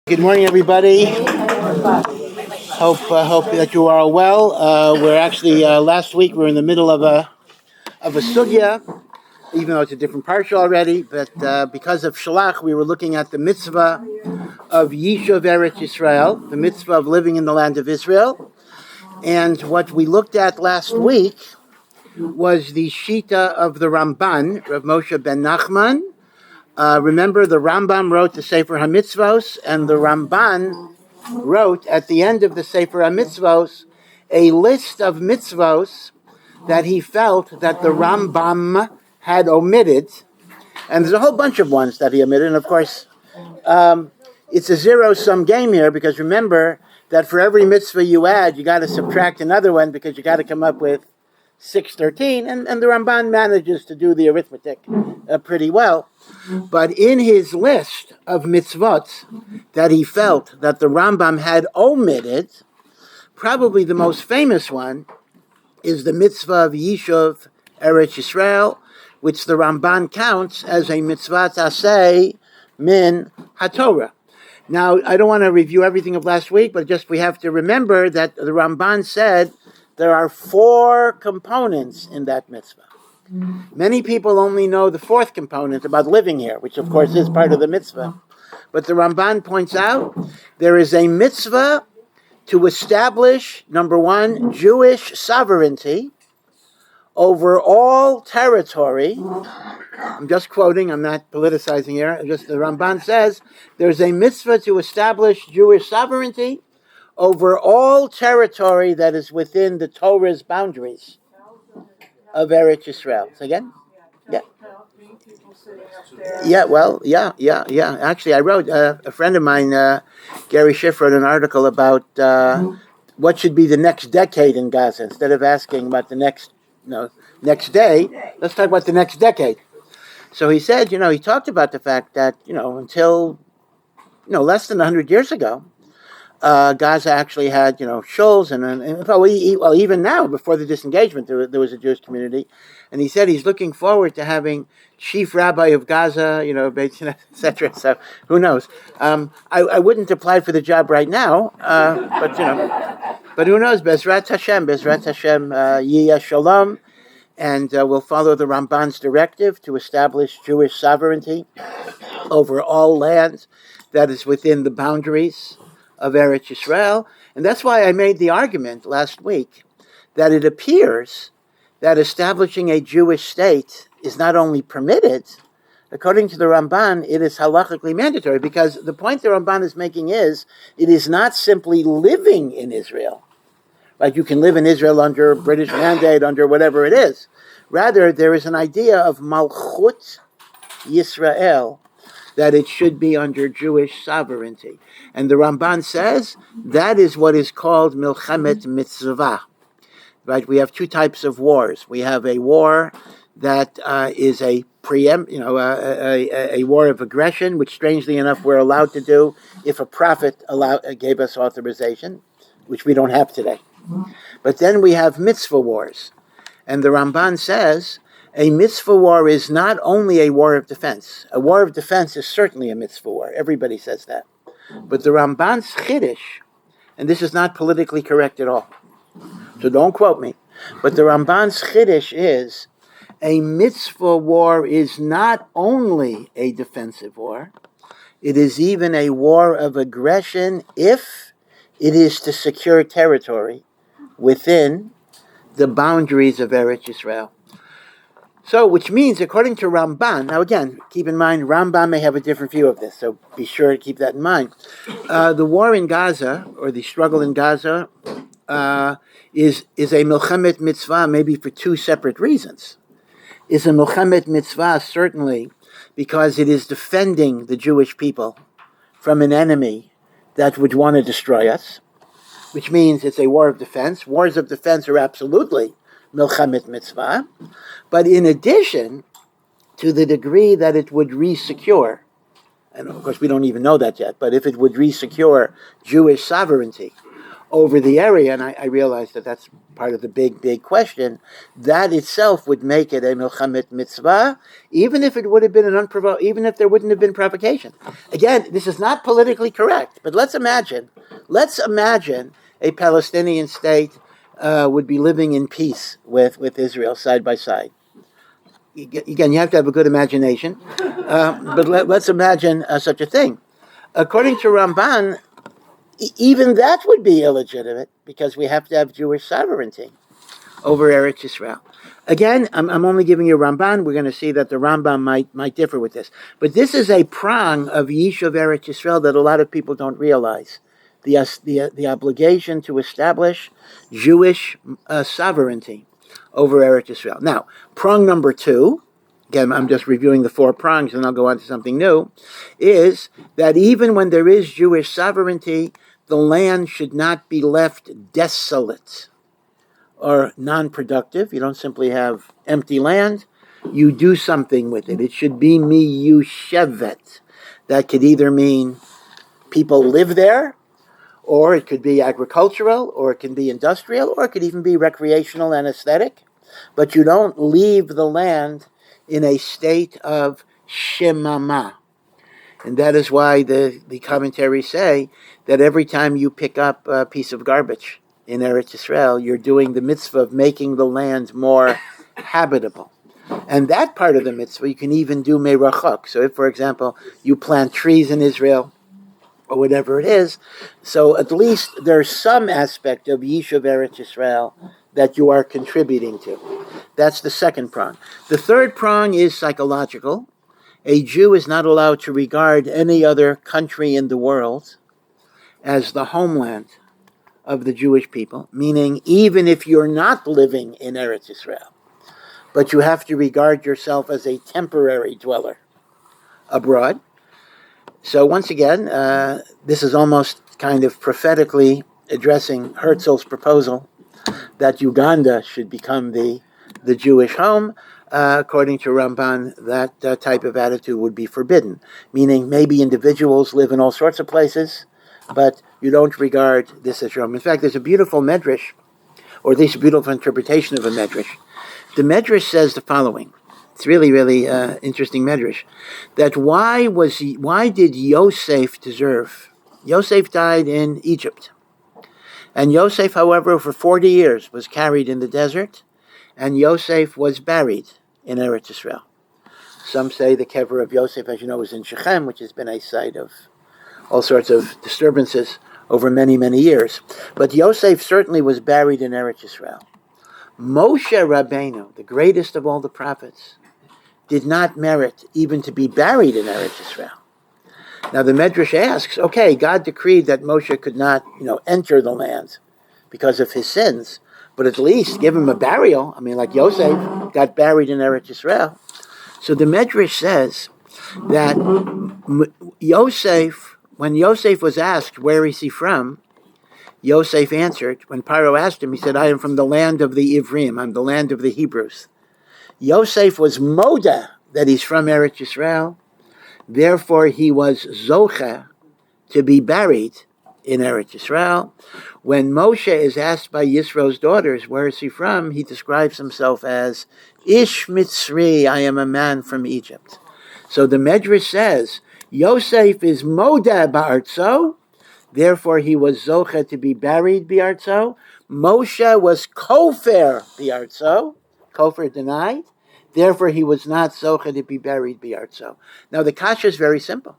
Good morning, everybody. Hope that you are well. We're actually last week we were in the middle of a sugya, even though it's a different parsha already. But because of Shalach, we were looking at the mitzvah of Yishuv Eretz Yisrael, the mitzvah of living in the land of Israel. And what we looked at last week was the Shita of the Ramban, Rav Moshe ben Nachman. Remember, the Rambam wrote the Sefer HaMitzvos, and the Ramban wrote at the end of the Sefer HaMitzvos a list of mitzvos that he felt that the Rambam had omitted. And there's a whole bunch of ones that he omitted. And of course, it's a zero-sum game here, because remember that for every mitzvah you add, you got to subtract another one, because you got to come up with 613, and the Ramban manages to do the arithmetic pretty well. But in his list of mitzvot that he felt that the Rambam had omitted, probably the most famous one is the mitzvah of Yishuv Eretz Yisrael, which the Ramban counts as a mitzvah taseh min HaTorah. Now, I don't want to review everything of last week, but just we have to remember that the Ramban said there are 4 components in that mitzvah. Many people only know the 4th component about living here, which of course is part of the mitzvah. But the Ramban points out there is a mitzvah to establish, number 1, Jewish sovereignty over all territory. I'm just quoting, I'm not politicizing here. Just the Ramban says there's a mitzvah to establish Jewish sovereignty over all territory that is within the Torah's boundaries of Eretz Yisrael. So again? Yeah. Yeah. Actually, I wrote, a friend of mine, Gary Schiff, wrote an article about what should be the next decade in Gaza. Instead of asking about the next day, let's talk about the next decade. So he said, he talked about the fact that, until, less than 100 years ago, Gaza actually had, shuls, and even now, before the disengagement, there was a Jewish community. And he said he's looking forward to having chief rabbi of Gaza, etc. So who knows? I wouldn't apply for the job right now, but who knows? Bezrat Hashem, Yiyah Shalom, and we'll follow the Ramban's directive to establish Jewish sovereignty over all lands that is within the boundaries of Eretz Yisrael. And that's why I made the argument last week that it appears that establishing a Jewish state is not only permitted, according to the Ramban, it is halachically mandatory, because the point the Ramban is making is it is not simply living in Israel. Like you can live in Israel under British mandate, under whatever it is. Rather, there is an idea of Malchut Yisrael, that it should be under Jewish sovereignty. And the Ramban says that is what is called Milchemet Mitzvah. Right? We have 2 types of wars. We have a war that is a war of aggression, which strangely enough we're allowed to do if a prophet gave us authorization, which we don't have today. But then we have mitzvah wars. And the Ramban says a mitzvah war is not only a war of defense. A war of defense is certainly a mitzvah war. Everybody says that. But the Ramban's chiddush, and this is not politically correct at all, so don't quote me, but the Ramban's chiddush is a mitzvah war is not only a defensive war, it is even a war of aggression if it is to secure territory within the boundaries of Eretz Yisrael. So, which means, according to Ramban, now again, keep in mind, Ramban may have a different view of this, so be sure to keep that in mind. The war in Gaza, or the struggle in Gaza, is a Milchemet Mitzvah, maybe for 2 separate reasons. Is a Milchemet Mitzvah, certainly, because it is defending the Jewish people from an enemy that would want to destroy us, which means it's a war of defense. Wars of defense are absolutely Milchemet Mitzvah, but in addition, to the degree that it would re-secure, and of course we don't even know that yet, but if it would re-secure Jewish sovereignty over the area, and I realize that that's part of the big question. That itself would make it a milchamet mitzvah, even if it would have been even if there wouldn't have been provocation. Again, this is not politically correct, but let's imagine a Palestinian state would be living in peace with Israel side by side. Again, you have to have a good imagination, but let's imagine such a thing. According to Ramban, even that would be illegitimate because we have to have Jewish sovereignty over Eretz Yisrael. Again, I'm only giving you Ramban. We're going to see that the Rambam might differ with this. But this is a prong of Yishuv Eretz Yisrael that a lot of people don't realize. The obligation to establish Jewish sovereignty over Eretz Yisrael. Now, prong number 2, again, I'm just reviewing the 4 prongs and I'll go on to something new, is that even when there is Jewish sovereignty, the land should not be left desolate or non-productive. You don't simply have empty land. You do something with it. It should be miyushevet. That could either mean people live there, or it could be agricultural, or it can be industrial, or it could even be recreational and aesthetic. But you don't leave the land in a state of shemama. And that is why the commentaries say that every time you pick up a piece of garbage in Eretz Yisrael, you're doing the mitzvah of making the land more habitable. And that part of the mitzvah you can even do merachok. So if, for example, you plant trees in Israel, or whatever it is, so at least there's some aspect of Yishuv Eretz Yisrael that you are contributing to. That's the second prong. The third prong is psychological. A Jew is not allowed to regard any other country in the world as the homeland of the Jewish people, meaning even if you're not living in Eretz Yisrael, but you have to regard yourself as a temporary dweller abroad. So once again, this is almost kind of prophetically addressing Herzl's proposal that Uganda should become the Jewish home. According to Ramban, that type of attitude would be forbidden, meaning maybe individuals live in all sorts of places, but you don't regard this as your home. In fact, there's a beautiful medrash, or at least a beautiful interpretation of a medrash. The medrash says the following. It's really, really interesting medrash. That why did Yosef deserve? Yosef died in Egypt. And Yosef, however, for 40 years was carried in the desert, and Yosef was buried in Eretz Yisrael. Some say the kever of Yosef, as you know, is in Shechem, which has been a site of all sorts of disturbances over many, many years. But Yosef certainly was buried in Eretz Yisrael. Moshe Rabbeinu, the greatest of all the prophets, did not merit even to be buried in Eretz Yisrael. Now the Medrash asks, okay, God decreed that Moshe could not, enter the land because of his sins, but at least give him a burial. I mean, like Yosef got buried in Eretz Yisrael. So the Medrash says that Yosef, when Yosef was asked, where is he from? Yosef answered, when Paro asked him, he said, I am from the land of the Ivrim, I'm the land of the Hebrews. Yosef was moda, that he's from Eretz Yisrael. Therefore, he was zocha to be buried in Eretz Yisrael. When Moshe is asked by Yisro's daughters, where is he from? He describes himself as Ish Mitzri, I am a man from Egypt. So the Medrash says, Yosef is moda ba'artzo, therefore he was zocha to be buried b'artzo. Moshe was kofer b'artzo, kofer denied, therefore he was not zocha to be buried b'artzo. Now the kasha is very simple.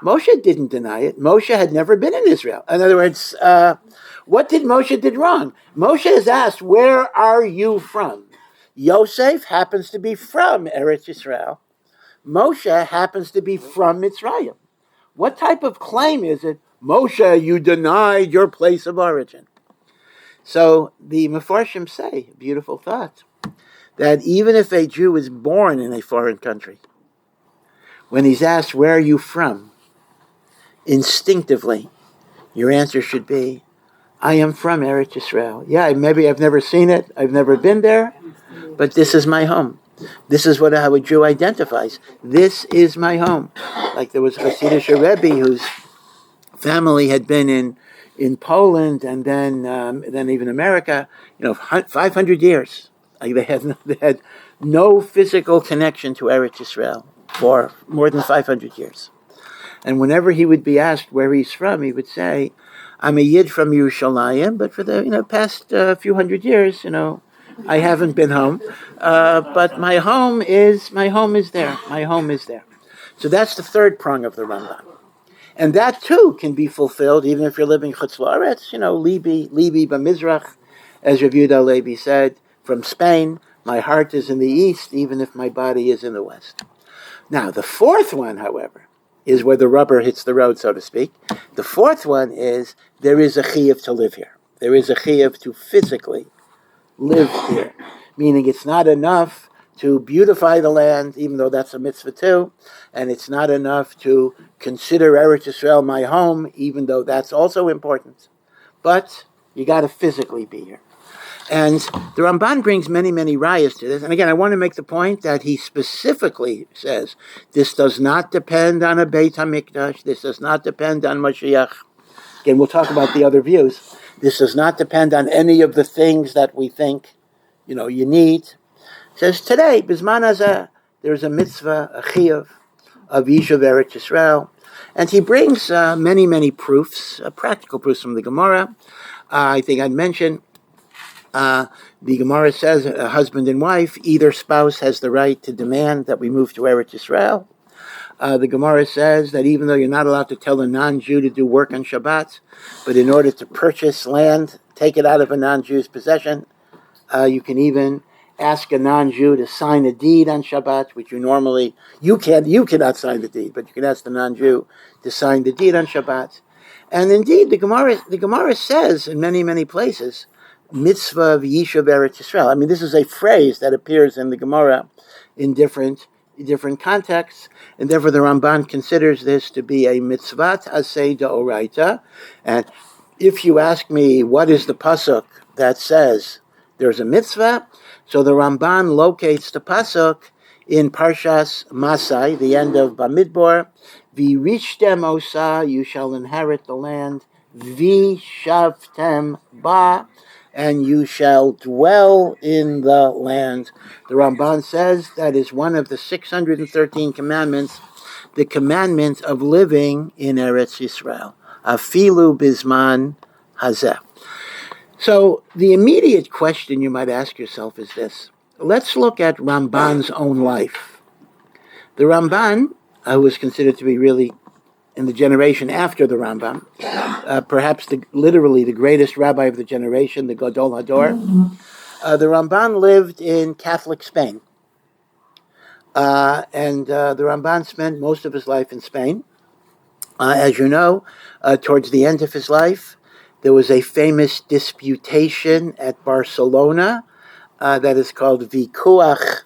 Moshe didn't deny it. Moshe had never been in Israel. In other words, what did Moshe did wrong? Moshe is asked, where are you from? Yosef happens to be from Eretz Yisrael. Moshe happens to be from Mitzrayim. What type of claim is it? Moshe, you denied your place of origin. So the Mefarshim say, beautiful thought, that even if a Jew is born in a foreign country, when he's asked, where are you from? Instinctively, your answer should be, I am from Eretz Yisrael. Yeah, maybe I've never seen it, I've never been there, but this is my home. This is how a Jew identifies. This is my home. Like there was a Hasidic Rebbe whose family had been in in Poland and then even America, 500 years. They had no physical connection to Eretz Yisrael for more than 500 years. And whenever he would be asked where he's from, he would say, "I'm a Yid from Yerushalayim, but for the past few hundred years, I haven't been home. But my home is there. My home is there." So that's the third prong of the Rambam. And that too can be fulfilled even if you're living chutz la'aretz, libi b'mizrach, as Rav Yehuda Halevi said, from Spain, my heart is in the east, even if my body is in the west. Now, the fourth one, however, is where the rubber hits the road, so to speak. The fourth one is there is a chiyuv to live here. There is a chiyuv to physically live here, meaning it's not enough to beautify the land, even though that's a mitzvah too, and it's not enough to consider Eretz Yisrael my home, even though that's also important. But you got to physically be here. And the Ramban brings many, many rayas to this. And again, I want to make the point that he specifically says this does not depend on a Beit HaMikdash. This does not depend on Mashiach. Again, we'll talk about the other views. This does not depend on any of the things that we think, you need. It says today, Bizman Hazeh, there's a mitzvah, a chiyuv of Yishuv Eretz Yisrael. And he brings many, many proofs, practical proofs from the Gemara. I think I'd mention the Gemara says a husband and wife, either spouse has the right to demand that we move to Eretz Yisrael. The Gemara says that even though you're not allowed to tell a non-Jew to do work on Shabbat, but in order to purchase land, take it out of a non-Jew's possession, you can even ask a non-Jew to sign a deed on Shabbat, which you cannot sign the deed, but you can ask the non-Jew to sign the deed on Shabbat. And indeed, the Gemara says in many, many places, mitzvah of Yishuv Eretz Yisrael. I mean, this is a phrase that appears in the Gemara in different contexts, and therefore the Ramban considers this to be a mitzvah aseh d'oraita. And if you ask me what is the pasuk that says there's a mitzvah, so the Ramban locates the pasuk in Parshas Masai, the end of Bamidbar. V'rishtem osa, you shall inherit the land. V'shavtem ba, and you shall dwell in the land. The Ramban says that is one of the 613 commandments, the commandment of living in Eretz Yisrael. Afilu bizman hazeh. So the immediate question you might ask yourself is this. Let's look at Ramban's own life. The Ramban, who was considered to be really in the generation after the Rambam, perhaps literally the greatest rabbi of the generation, the Gadol Hador. The Ramban lived in Catholic Spain. And the Ramban spent most of his life in Spain. As you know, towards the end of his life, there was a famous disputation at Barcelona that is called Vikuach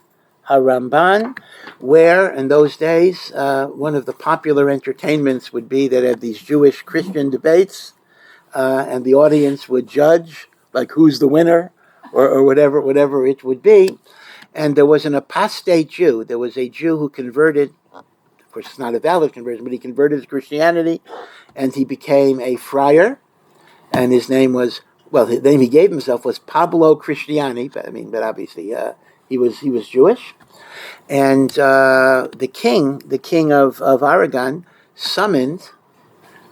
HaRamban, where in those days one of the popular entertainments would be that had these Jewish-Christian debates, and the audience would judge, like who's the winner, or whatever it would be. And there was an apostate Jew. There was a Jew who converted. Of course, it's not a valid conversion, but he converted to Christianity, and he became a friar. And his name was, the name he gave himself was Pablo Cristiani. But obviously he was Jewish. And the king of Aragon, summoned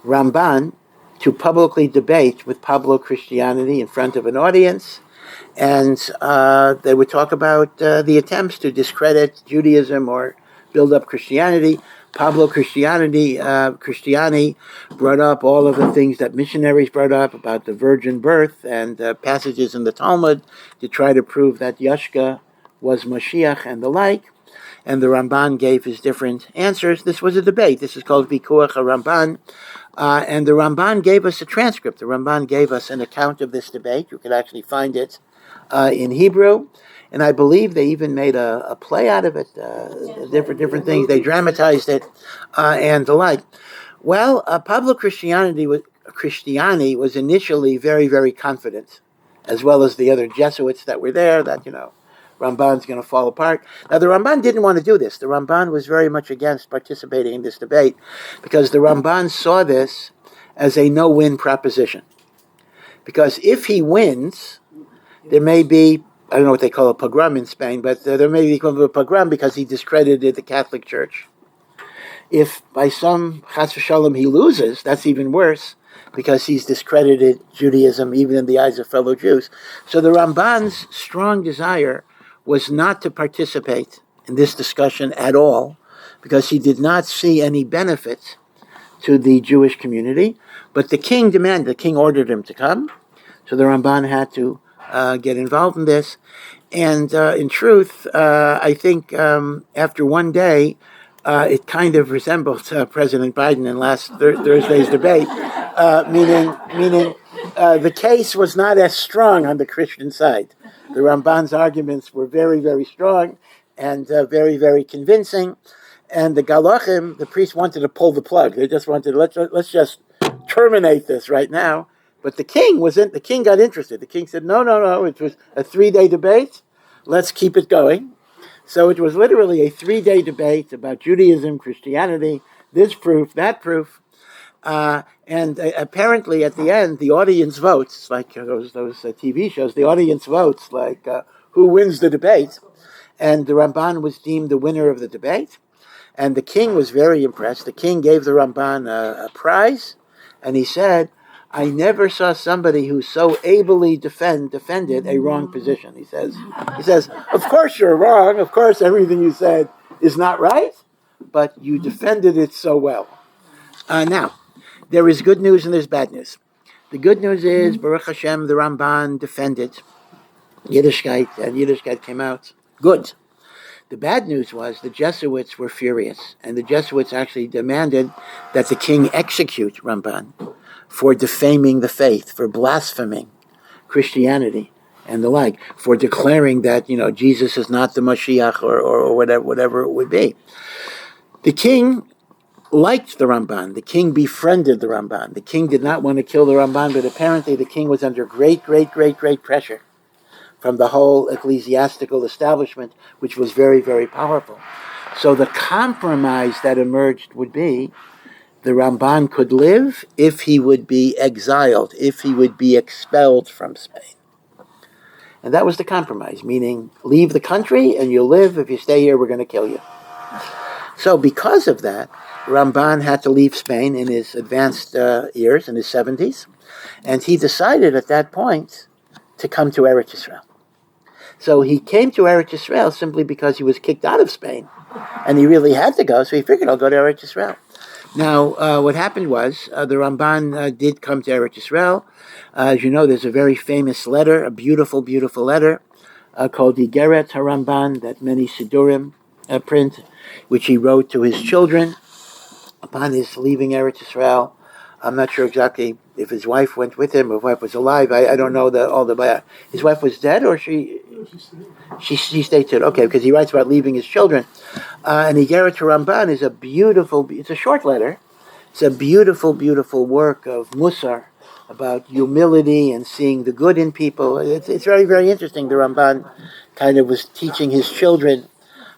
Ramban to publicly debate with Pablo Cristiani in front of an audience. And they would talk about the attempts to discredit Judaism or build up Christianity. Pablo Cristiani brought up all of the things that missionaries brought up about the virgin birth and passages in the Talmud to try to prove that Yashka was Mashiach and the like. And the Ramban gave his different answers. This was a debate. This is called Vikuach HaRamban. And the Ramban gave us a transcript. The Ramban gave us an account of this debate. You can actually find it in Hebrew. And I believe they even made a play out of it, different things. They dramatized it and the like. Well, Pablo Cristiani was initially very, very confident, as well as the other Jesuits that were there, that, Ramban's going to fall apart. Now, the Ramban didn't want to do this. The Ramban was very much against participating in this debate because the Ramban saw this as a no-win proposition. Because if he wins, there may be, I don't know what they call a pogrom in Spain, but there may be a pogrom because he discredited the Catholic Church. If by some chas v'shalom he loses, that's even worse, because he's discredited Judaism even in the eyes of fellow Jews. So the Ramban's strong desire was not to participate in this discussion at all, because he did not see any benefit to the Jewish community. But the king ordered him to come, so the Ramban had to get involved in this. And in truth, I think after one day, it kind of resembled President Biden in last Thursday's debate, meaning the case was not as strong on the Christian side. The Ramban's arguments were very, very strong and very, very convincing. And the Galachim, the priests, wanted to pull the plug. They just wanted, let's just terminate this right now. But the king got interested. The king said, no, it was a 3-day debate. Let's keep it going. So it was literally a 3-day debate about Judaism, Christianity, this proof, that proof. And apparently at the end, the audience votes, like those TV shows, the audience votes, like who wins the debate. And the Ramban was deemed the winner of the debate. And the king was very impressed. The king gave the Ramban a prize. And he said, I never saw somebody who so ably defended a wrong position. He says, of course you're wrong. Of course everything you said is not right. But you defended it so well. Now, there is good news and there's bad news. The good news is, Baruch Hashem, the Ramban defended Yiddishkeit, and Yiddishkeit came out good. The bad news was the Jesuits were furious, and the Jesuits actually demanded that the king execute Ramban for defaming the faith, for blaspheming Christianity and the like, for declaring that, Jesus is not the Mashiach or whatever it would be. The king liked the Ramban. The king befriended the Ramban. The king did not want to kill the Ramban, but apparently the king was under great pressure from the whole ecclesiastical establishment, which was very, very powerful. So the compromise that emerged would be the Ramban could live if he would be exiled, if he would be expelled from Spain. And that was the compromise, meaning leave the country and you'll live. If you stay here, we're going to kill you. So because of that, Ramban had to leave Spain in his advanced years, in his 70s, and he decided at that point to come to Eretz Yisrael. So he came to Eretz Yisrael simply because he was kicked out of Spain, and he really had to go, so he figured, I'll go to Eretz Yisrael. Now, what happened was, the Ramban did come to Eretz Yisrael. As you know, there's a very famous letter, a beautiful, beautiful letter, called Igeret HaRamban, that many Sidurim print, which he wrote to his children upon his leaving Eretz Yisrael. I'm not sure exactly if his wife went with him or if his wife was alive. I don't know all the. His wife was dead, or she stayed too. Okay, because he writes about leaving his children. And Igeret HaRamban is a beautiful. It's a short letter. It's a beautiful, beautiful work of Musar about humility and seeing the good in people. It's very, very interesting. The Ramban kind of was teaching his children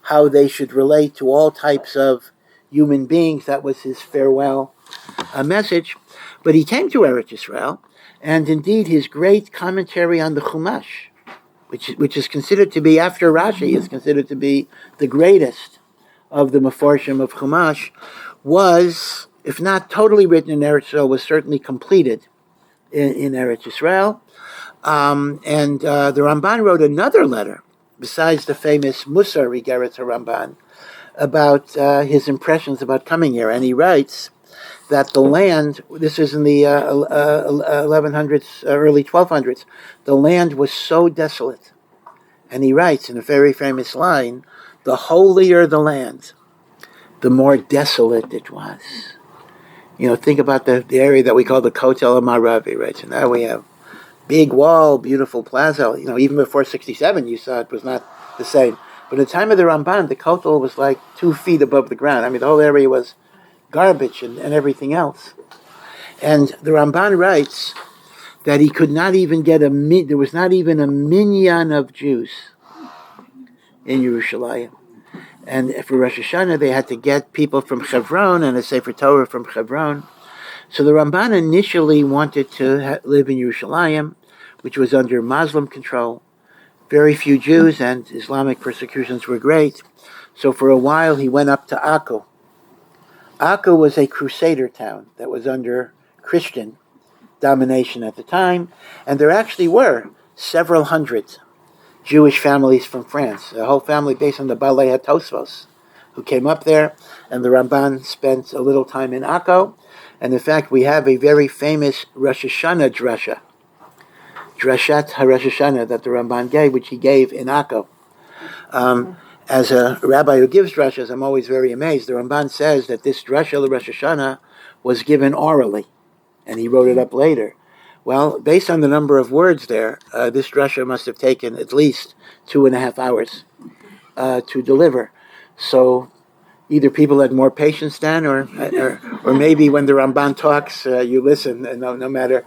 how they should relate to all types of human beings. That was his farewell message. But he came to Eretz Yisrael, and indeed his great commentary on the Chumash, which is considered to be, after Rashi, is considered to be the greatest of the Mefarshim of Chumash, was, if not totally written in Eretz Yisrael, was certainly completed in Eretz Yisrael. And the Ramban wrote another letter, besides the famous Musar Igeret HaRamban, about his impressions about coming here. And he writes that the land, this is in the 1100s, early 1200s, the land was so desolate. And he writes in a very famous line, the holier the land, the more desolate it was. Think about the area that we call the Kotel HaMaravi, right? So now we have big wall, beautiful plaza. Even before 67, you saw it was not the same. But at the time of the Ramban, the Kotel was like 2 feet above the ground. I mean, the whole area was garbage and everything else. And the Ramban writes that he could not even get there was not even a minyan of Jews in Yerushalayim. And for Rosh Hashanah, they had to get people from Hebron and a Sefer Torah from Hebron. So the Ramban initially wanted to live in Yerushalayim, which was under Muslim control. Very few Jews, and Islamic persecutions were great. So for a while he went up to Akko. Akko was a crusader town that was under Christian domination at the time, and there actually were several hundred Jewish families from France, a whole family based on the Balei HaTosfos, who came up there, and the Ramban spent a little time in Akko, and in fact we have a very famous Rosh Hashanah drasha, Drashat HaRosh Hashanah, that the Ramban gave, which he gave in Akko. As a rabbi who gives drashas, I'm always very amazed. The Ramban says that this drasha, the Rosh Hashanah, was given orally, and he wrote it up later. Well, based on the number of words there, this drasha must have taken at least 2.5 hours to deliver. So either people had more patience then, or maybe when the Ramban talks, you listen, no matter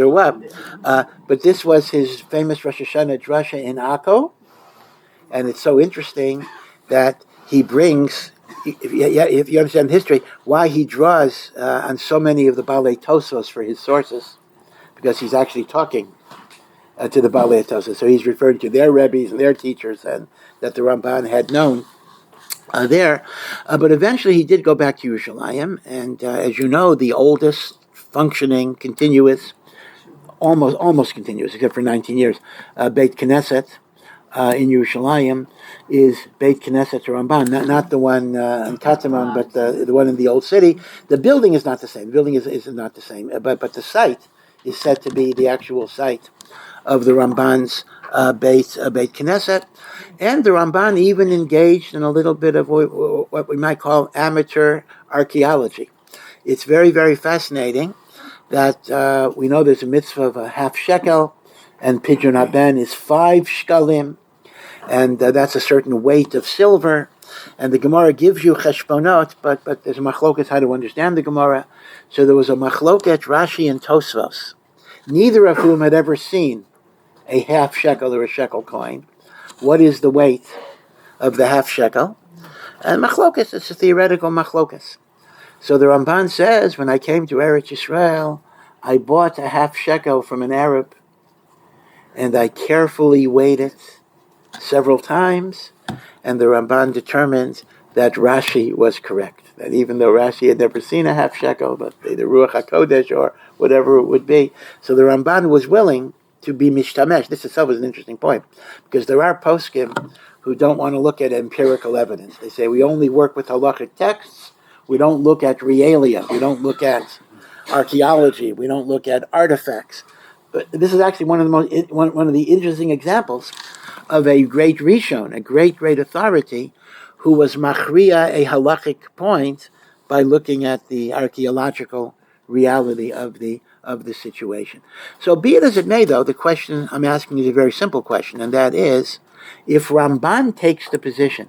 what. But this was his famous Rosh Hashanah drasha in Akko. And it's so interesting that he brings, if you understand history, why he draws on so many of the Balei Tosfos for his sources, because he's actually talking to the Balei Tosfos. So he's referring to their rabbis and their teachers, and that the Ramban had known there. But eventually he did go back to Yerushalayim, and as you know, the oldest functioning, continuous, almost continuous, except for 19 years, Beit Knesset, in Yerushalayim is Beit Knesset Ramban, not the one in Kataman, but the one in the old city. The building is not the same. The building is not the same, but the site is said to be the actual site of the Ramban's Beit Knesset. And the Ramban even engaged in a little bit of what we might call amateur archaeology. It's very, very fascinating that we know there's a mitzvah of a half shekel, and Pidyon Haben is 5 shkalim, and that's a certain weight of silver. And the Gemara gives you cheshbonot, but there's a machloket how to understand the Gemara. So there was a machloket, Rashi and Tosfos, neither of whom had ever seen a half shekel or a shekel coin. What is the weight of the half shekel? And machloket, it's a theoretical machloket. So the Ramban says, when I came to Eretz Yisrael, I bought a half shekel from an Arab, and I carefully weighed it several times, and the Ramban determined that Rashi was correct. That even though Rashi had never seen a half shekel, but the Ruach HaKodesh or whatever it would be, so the Ramban was willing to be mishtamesh. This itself is an interesting point, because there are poskim who don't want to look at empirical evidence. They say we only work with halachic texts, we don't look at realia, we don't look at archaeology, we don't look at artifacts. But this is actually one of the interesting examples of a great Rishon, a great authority, who was machriya a halachic point by looking at the archaeological reality of the situation. So be it as it may, though, the question I'm asking is a very simple question, and that is, if Ramban takes the position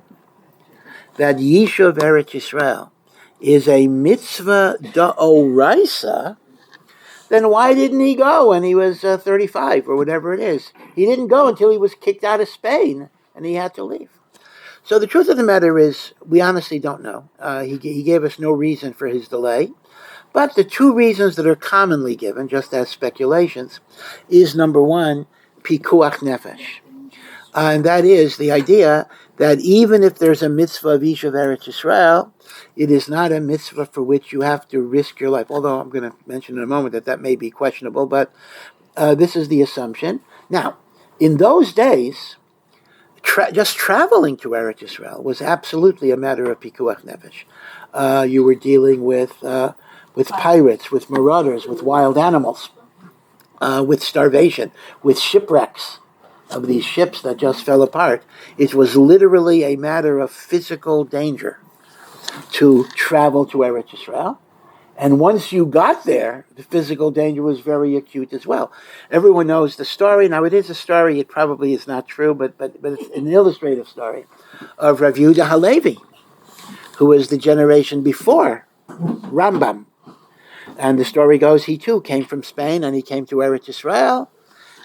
that Yishuv Eretz Yisrael is a mitzvah d'oraisa, then why didn't he go when he was 35 or whatever it is? He didn't go until he was kicked out of Spain and he had to leave. So the truth of the matter is, we honestly don't know. He gave us no reason for his delay. But the two reasons that are commonly given, just as speculations, is number one, pikuach nefesh. And that is the idea that even if there's a mitzvah of Yishuv Eretz Yisrael, it is not a mitzvah for which you have to risk your life. Although I'm going to mention in a moment that may be questionable, but this is the assumption. Now, in those days, just traveling to Eretz Yisrael was absolutely a matter of pikuach nefesh. You were dealing with pirates, with marauders, with wild animals, with starvation, with shipwrecks of these ships that just fell apart. It was literally a matter of physical danger to travel to Eretz Yisrael. And once you got there, the physical danger was very acute as well. Everyone knows the story. Now, it is a story. It probably is not true, but it's an illustrative story of Rav Yehuda Halevi, who was the generation before Rambam. And the story goes, he too came from Spain, and he came to Eretz Yisrael.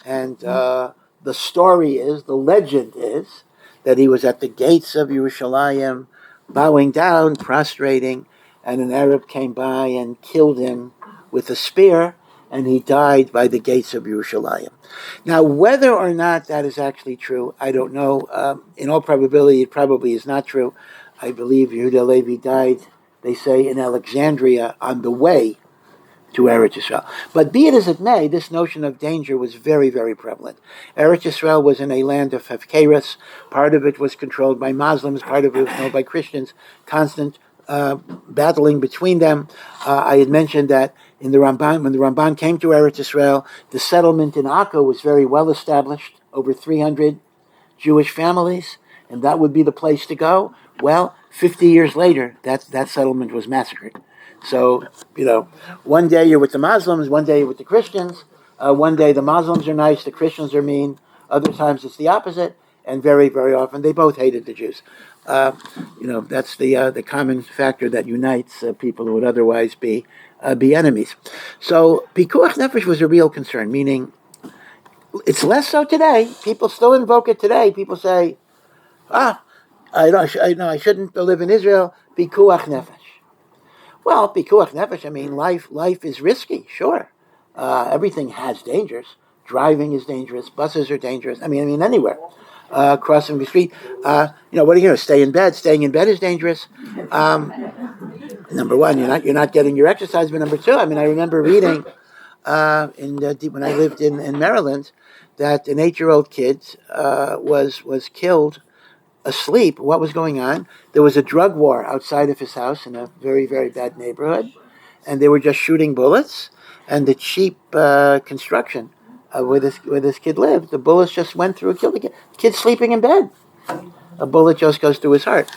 And the story is, the legend is, that he was at the gates of Yerushalayim, bowing down, prostrating, and an Arab came by and killed him with a spear, and he died by the gates of Yerushalayim. Now, whether or not that is actually true, I don't know. In all probability, it probably is not true. I believe Yehuda Levi died, they say, in Alexandria on the way to Eretz Yisrael. But be it as it may, this notion of danger was very, very prevalent. Eretz Yisrael was in a land of hefkeris. Part of it was controlled by Muslims, part of it was controlled by Christians, constant battling between them. I had mentioned that in the Ramban, when the Ramban came to Eretz Yisrael, the settlement in Akko was very well established, over 300 Jewish families, and that would be the place to go. Well, 50 years later, that settlement was massacred. So, one day you're with the Muslims, one day you're with the Christians, one day the Muslims are nice, the Christians are mean, other times it's the opposite, and very, very often they both hated the Jews. That's the common factor that unites people who would otherwise be enemies. So, Pikuach Nefesh was a real concern, meaning it's less so today. People still invoke it today. People say, I shouldn't live in Israel, Pikuach Nefesh. Well, Pikuach Nefesh, I mean, life is risky, sure. Everything has dangers. Driving is dangerous. Buses are dangerous. I mean, anywhere. Crossing the street. What are you going to stay in bed? Staying in bed is dangerous. Number one, you're not getting your exercise. But number two, I remember reading when I lived in Maryland that an 8-year-old kid was killed asleep. What was going on? There was a drug war outside of his house in a very, very bad neighborhood, and they were just shooting bullets. And the cheap construction where this kid lived, the bullets just went through and killed the kid. The kid's sleeping in bed. A bullet just goes through his heart.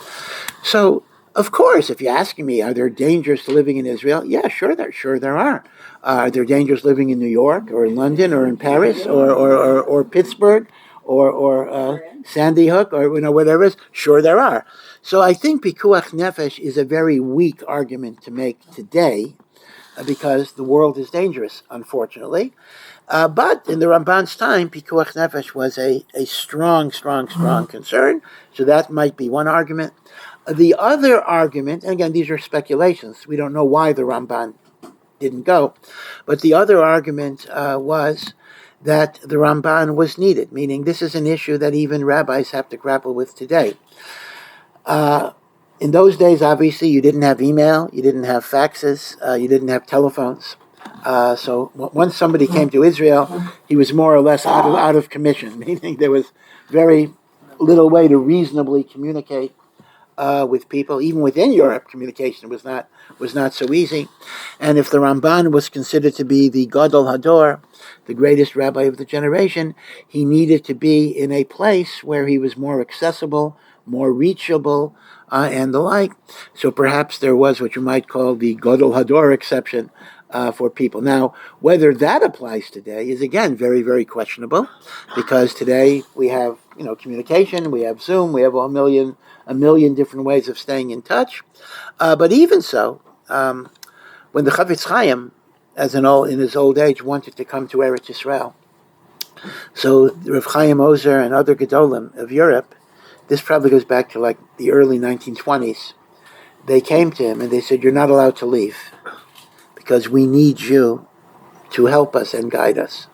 So, of course, if you're asking me, are there dangers to living in Israel? Yeah, sure there are. Are there dangers living in New York or in London or in Paris or Pittsburgh or Sandy Hook or whatever it is? Sure there are. So I think Pikuach Nefesh is a very weak argument to make today because the world is dangerous, unfortunately. But in the Ramban's time, Pikuach Nefesh was a strong concern. So that might be one argument. The other argument, and again, these are speculations. We don't know why the Ramban didn't go. But the other argument was that the Ramban was needed, meaning this is an issue that even rabbis have to grapple with today. In those days, obviously, you didn't have email, you didn't have faxes, you didn't have telephones. So once somebody came to Israel, he was more or less out of commission, meaning there was very little way to reasonably communicate with people. Even within Europe, communication was not so easy. And if the Ramban was considered to be the Gadol Hador, the greatest rabbi of the generation, he needed to be in a place where he was more accessible, more reachable, and the like. So perhaps there was what you might call the Gadol Hador exception for people. Now, whether that applies today is again very, very questionable, because today we have communication, we have Zoom, we have a million different ways of staying in touch. But even so, when the Chafetz Chaim, in his old age, wanted to come to Eretz Yisrael, so Rav Chaim Ozer and other Gedolim of Europe, this probably goes back to like the early 1920s, they came to him and they said, "You're not allowed to leave, because we need you to help us and guide us."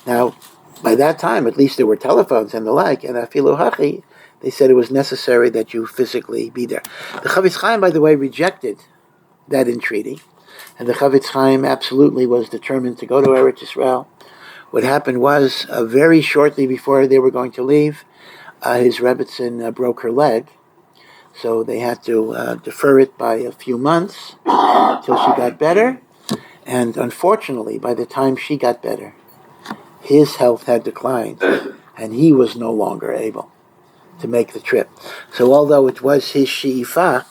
Now, by that time, at least there were telephones and the like, and afilu hachi, they said it was necessary that you physically be there. The Chafetz Chaim, by the way, rejected that entreaty, and the Chafetz Chaim absolutely was determined to go to Eretz Yisrael. What happened was, very shortly before they were going to leave, his Rebbetzin broke her leg, so they had to defer it by a few months till she got better. And unfortunately, by the time she got better, his health had declined, and he was no longer able to make the trip. So although it was his she'ifah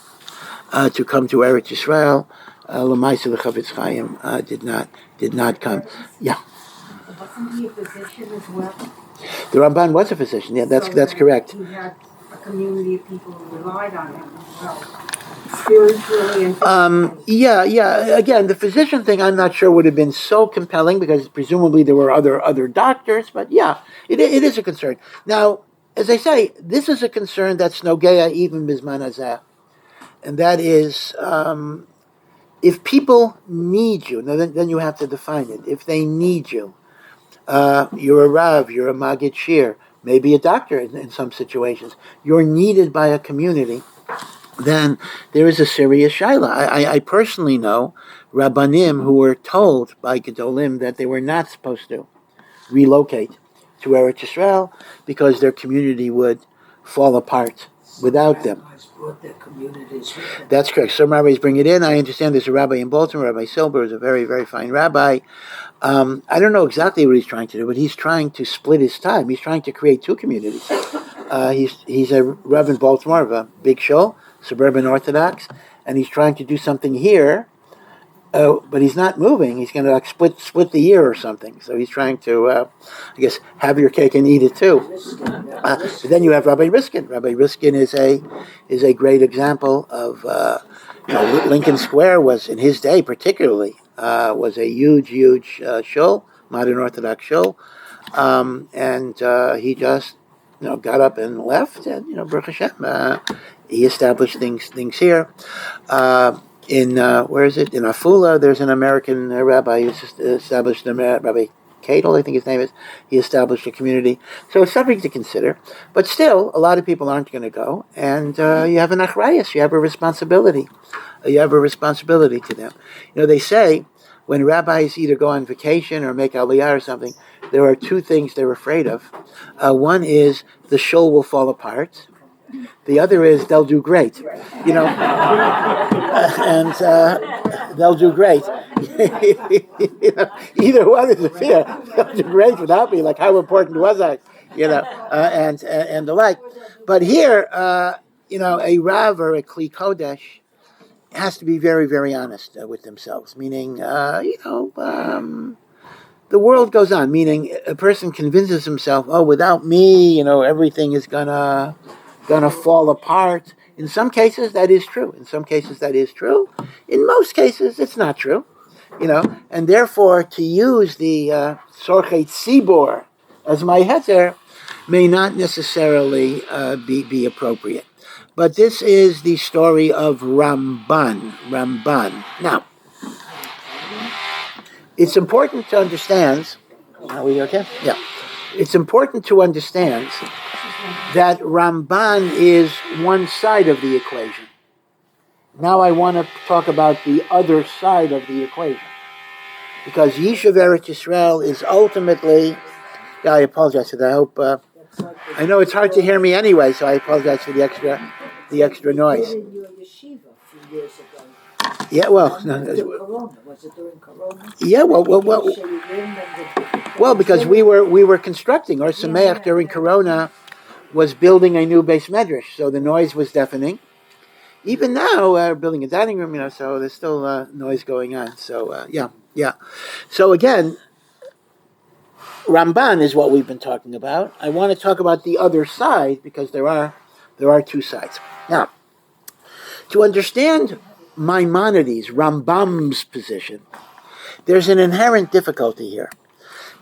to come to Eretz Yisrael, L'maisa the Chafetz Chaim did not come. Yeah. Wasn't he a physician as well? The Ramban was a physician. Yeah, that's correct. He had a community of people who relied on him as well, spiritually and physically. Yeah. Again, the physician thing, I'm not sure would have been so compelling, because presumably there were other doctors. But yeah, it is a concern. Now, as I say, this is a concern that's nogeya even bizman hazeh, and that is if people need you, now then you have to define it. If they need you, you're a Rav, you're a Magid Shir, maybe a doctor in some situations. You're needed by a community. Then there is a serious shaila. I personally know Rabbanim who were told by Gedolim that they were not supposed to relocate to Eretz Yisrael because their community would fall apart without them. That's correct. Some rabbis bring it in. I understand there's a rabbi in Baltimore, Rabbi Silber, is a very, very fine rabbi. I don't know exactly what he's trying to do, but he's trying to split his time. He's trying to create two communities. He's a Rev in Baltimore of a big show, suburban Orthodox, and he's trying to do something here, but he's not moving. He's going to split the year or something. So he's trying to, I guess, have your cake and eat it too. Then you have Rabbi Riskin. Rabbi Riskin is a great example of, Lincoln Square was in his day particularly was a huge show, modern Orthodox show, and he just got up and left, and Baruch Hashem, he established things here. In where is it? In Afula, there's an American rabbi who established Rabbi Cadle, I think his name is. He established a community, so it's something to consider. But still, a lot of people aren't going to go, and you have an achrayus, you have a responsibility. You have a responsibility to them. They say when rabbis either go on vacation or make ALIYAH or something, there are two things they're afraid of. One is the shul will fall apart. The other is they'll do great, and they'll do great. Either one is a fear. They'll do great without me. Like, how important was I? And the like. But here, a Rav or a Kli Kodesh has to be very, very honest with themselves. Meaning, the world goes on. Meaning, a person convinces himself, without me, everything is gonna fall apart. In some cases, that is true. In most cases, it's not true. And therefore, to use the Sorchet Tzibor as my heter may not necessarily be appropriate. But this is the story of Ramban. Now, it's important to understand. Are we okay? Yeah. It's important to understand that Ramban is one side of the equation. Now I want to talk about the other side of the equation. Because Yishuv Eretz Yisrael is ultimately... Yeah, I apologize for that. I hope... I know it's hard to hear me anyway, so I apologize for the extra noise. Yeah, well... Was it during Corona? Yeah, well, because we were constructing. Our Sameach during Corona was building a new base medrash, so the noise was deafening. Even now, we're building a dining room, so there's still noise going on. So, yeah. So again, Ramban is what we've been talking about. I want to talk about the other side because there are two sides. Now, to understand Maimonides, Rambam's position, there's an inherent difficulty here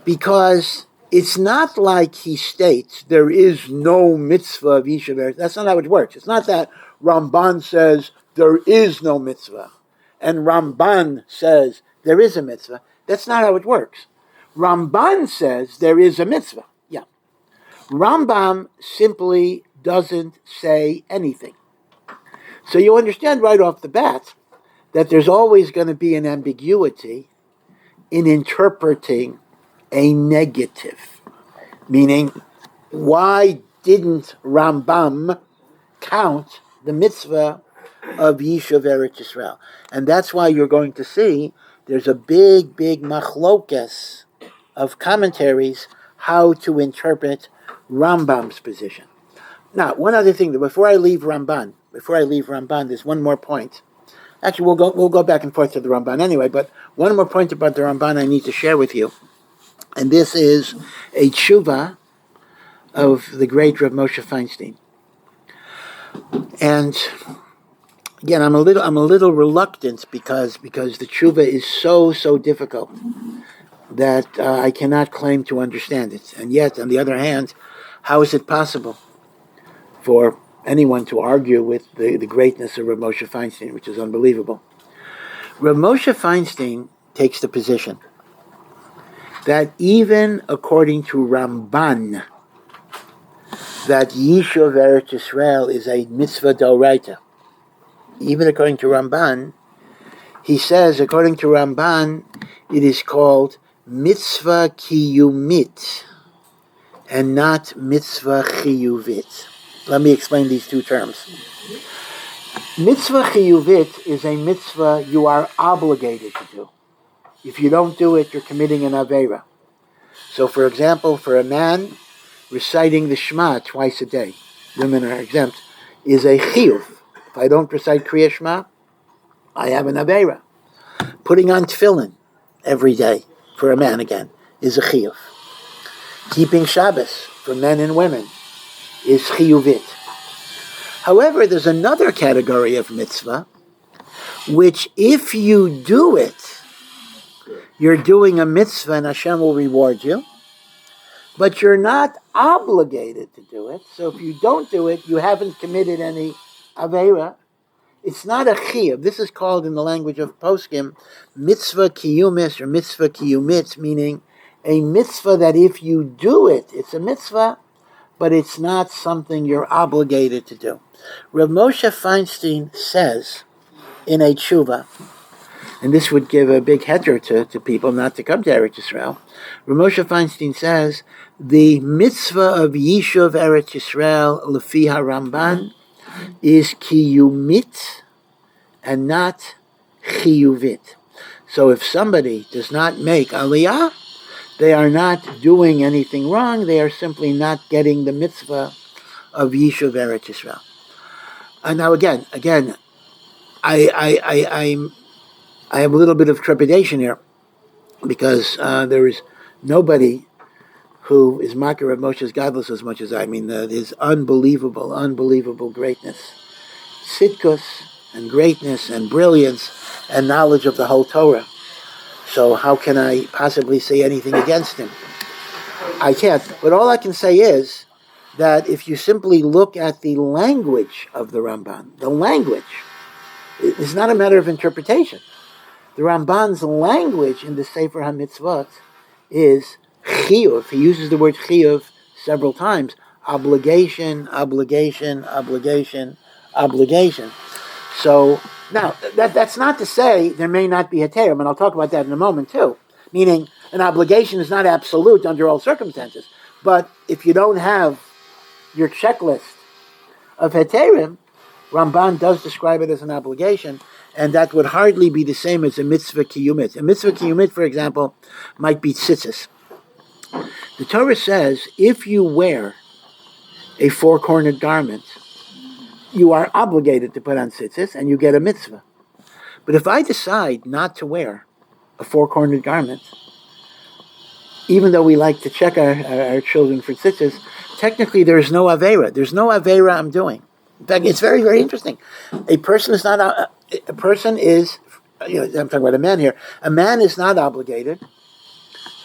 because it's not like he states there is no mitzvah of Yishuv. That's not how it works. It's not that Ramban says there is no mitzvah and Ramban says there is a mitzvah. That's not how it works. Ramban says there is a mitzvah. Yeah. Rambam simply doesn't say anything. So you understand right off the bat that there's always going to be an ambiguity in interpreting a negative. Meaning, why didn't Rambam count the mitzvah of Yishuv Eretz Yisrael? And that's why you're going to see there's a big machlokes of commentaries how to interpret Rambam's position. Now, one other thing, before I leave Ramban, there's one more point. Actually, we'll go back and forth to the Ramban anyway, but one more point about the Ramban I need to share with you. And this is a tshuva of the great Rav Moshe Feinstein. And again, I'm a little reluctant because the tshuva is so difficult that I cannot claim to understand it. And yet, on the other hand, how is it possible for anyone to argue with the greatness of Rav Moshe Feinstein, which is unbelievable? Rav Moshe Feinstein takes the position that even according to Ramban, that Yishuv Eretz Yisrael is a mitzvah d'oraita. Even according to Ramban, he says, according to Ramban, it is called mitzvah kiyumit and not mitzvah chiyuvit. Let me explain these two terms. Mitzvah chiyuvit is a mitzvah you are obligated to do. If you don't do it, you're committing an aveira. So, for example, for a man, reciting the Shema twice a day, women are exempt, is a chiyuv. If I don't recite Kriya Shema, I have an aveira. Putting on tefillin every day, for a man again, is a chiyuv. Keeping Shabbos, for men and women, is chiyuvit. However, there's another category of mitzvah, which if you do it, you're doing a mitzvah and Hashem will reward you, but you're not obligated to do it. So if you don't do it, you haven't committed any aveira. It's not a chiyuv. This is called in the language of poskim mitzvah kiyumis or mitzvah kiyumit, meaning a mitzvah that if you do it, it's a mitzvah, but it's not something you're obligated to do. Rav Moshe Feinstein says in a tshuva, and this would give a big heter to people not to come to Eretz Yisrael. Rav Moshe Feinstein says the mitzvah of Yishuv Eretz Yisrael lefi HaRamban is kiyumit and not chiyuvit. So if somebody does not make ALIYAH, they are not doing anything wrong. They are simply not getting the mitzvah of Yishuv Eretz Yisrael. And now again, I have a little bit of trepidation here because there is nobody who is makir of Moshe's godless as much as I. I mean, his unbelievable greatness, tzidkus and greatness and brilliance and knowledge of the whole Torah. So how can I possibly say anything against him? I can't. But all I can say is that if you simply look at the language of the Ramban, the language, it's not a matter of interpretation. The Ramban's language in the Sefer HaMitzvot is chiyuv. He uses the word chiyuv several times. Obligation. So, now, that's not to say there may not be heterim, and I'll talk about that in a moment too. Meaning, an obligation is not absolute under all circumstances. But if you don't have your checklist of heterim, Ramban does describe it as an obligation, and that would hardly be the same as a mitzvah kiyumit. A mitzvah kiyumit, for example, might be tzitzis. The Torah says, if you wear a four-cornered garment, you are obligated to put on tzitzis, and you get a mitzvah. But if I decide not to wear a four-cornered garment, even though we like to check our children for tzitzis, technically there is no aveira. There's no aveira I'm doing. In fact, it's very, very interesting. A person is, I'm talking about a man here. A man is not obligated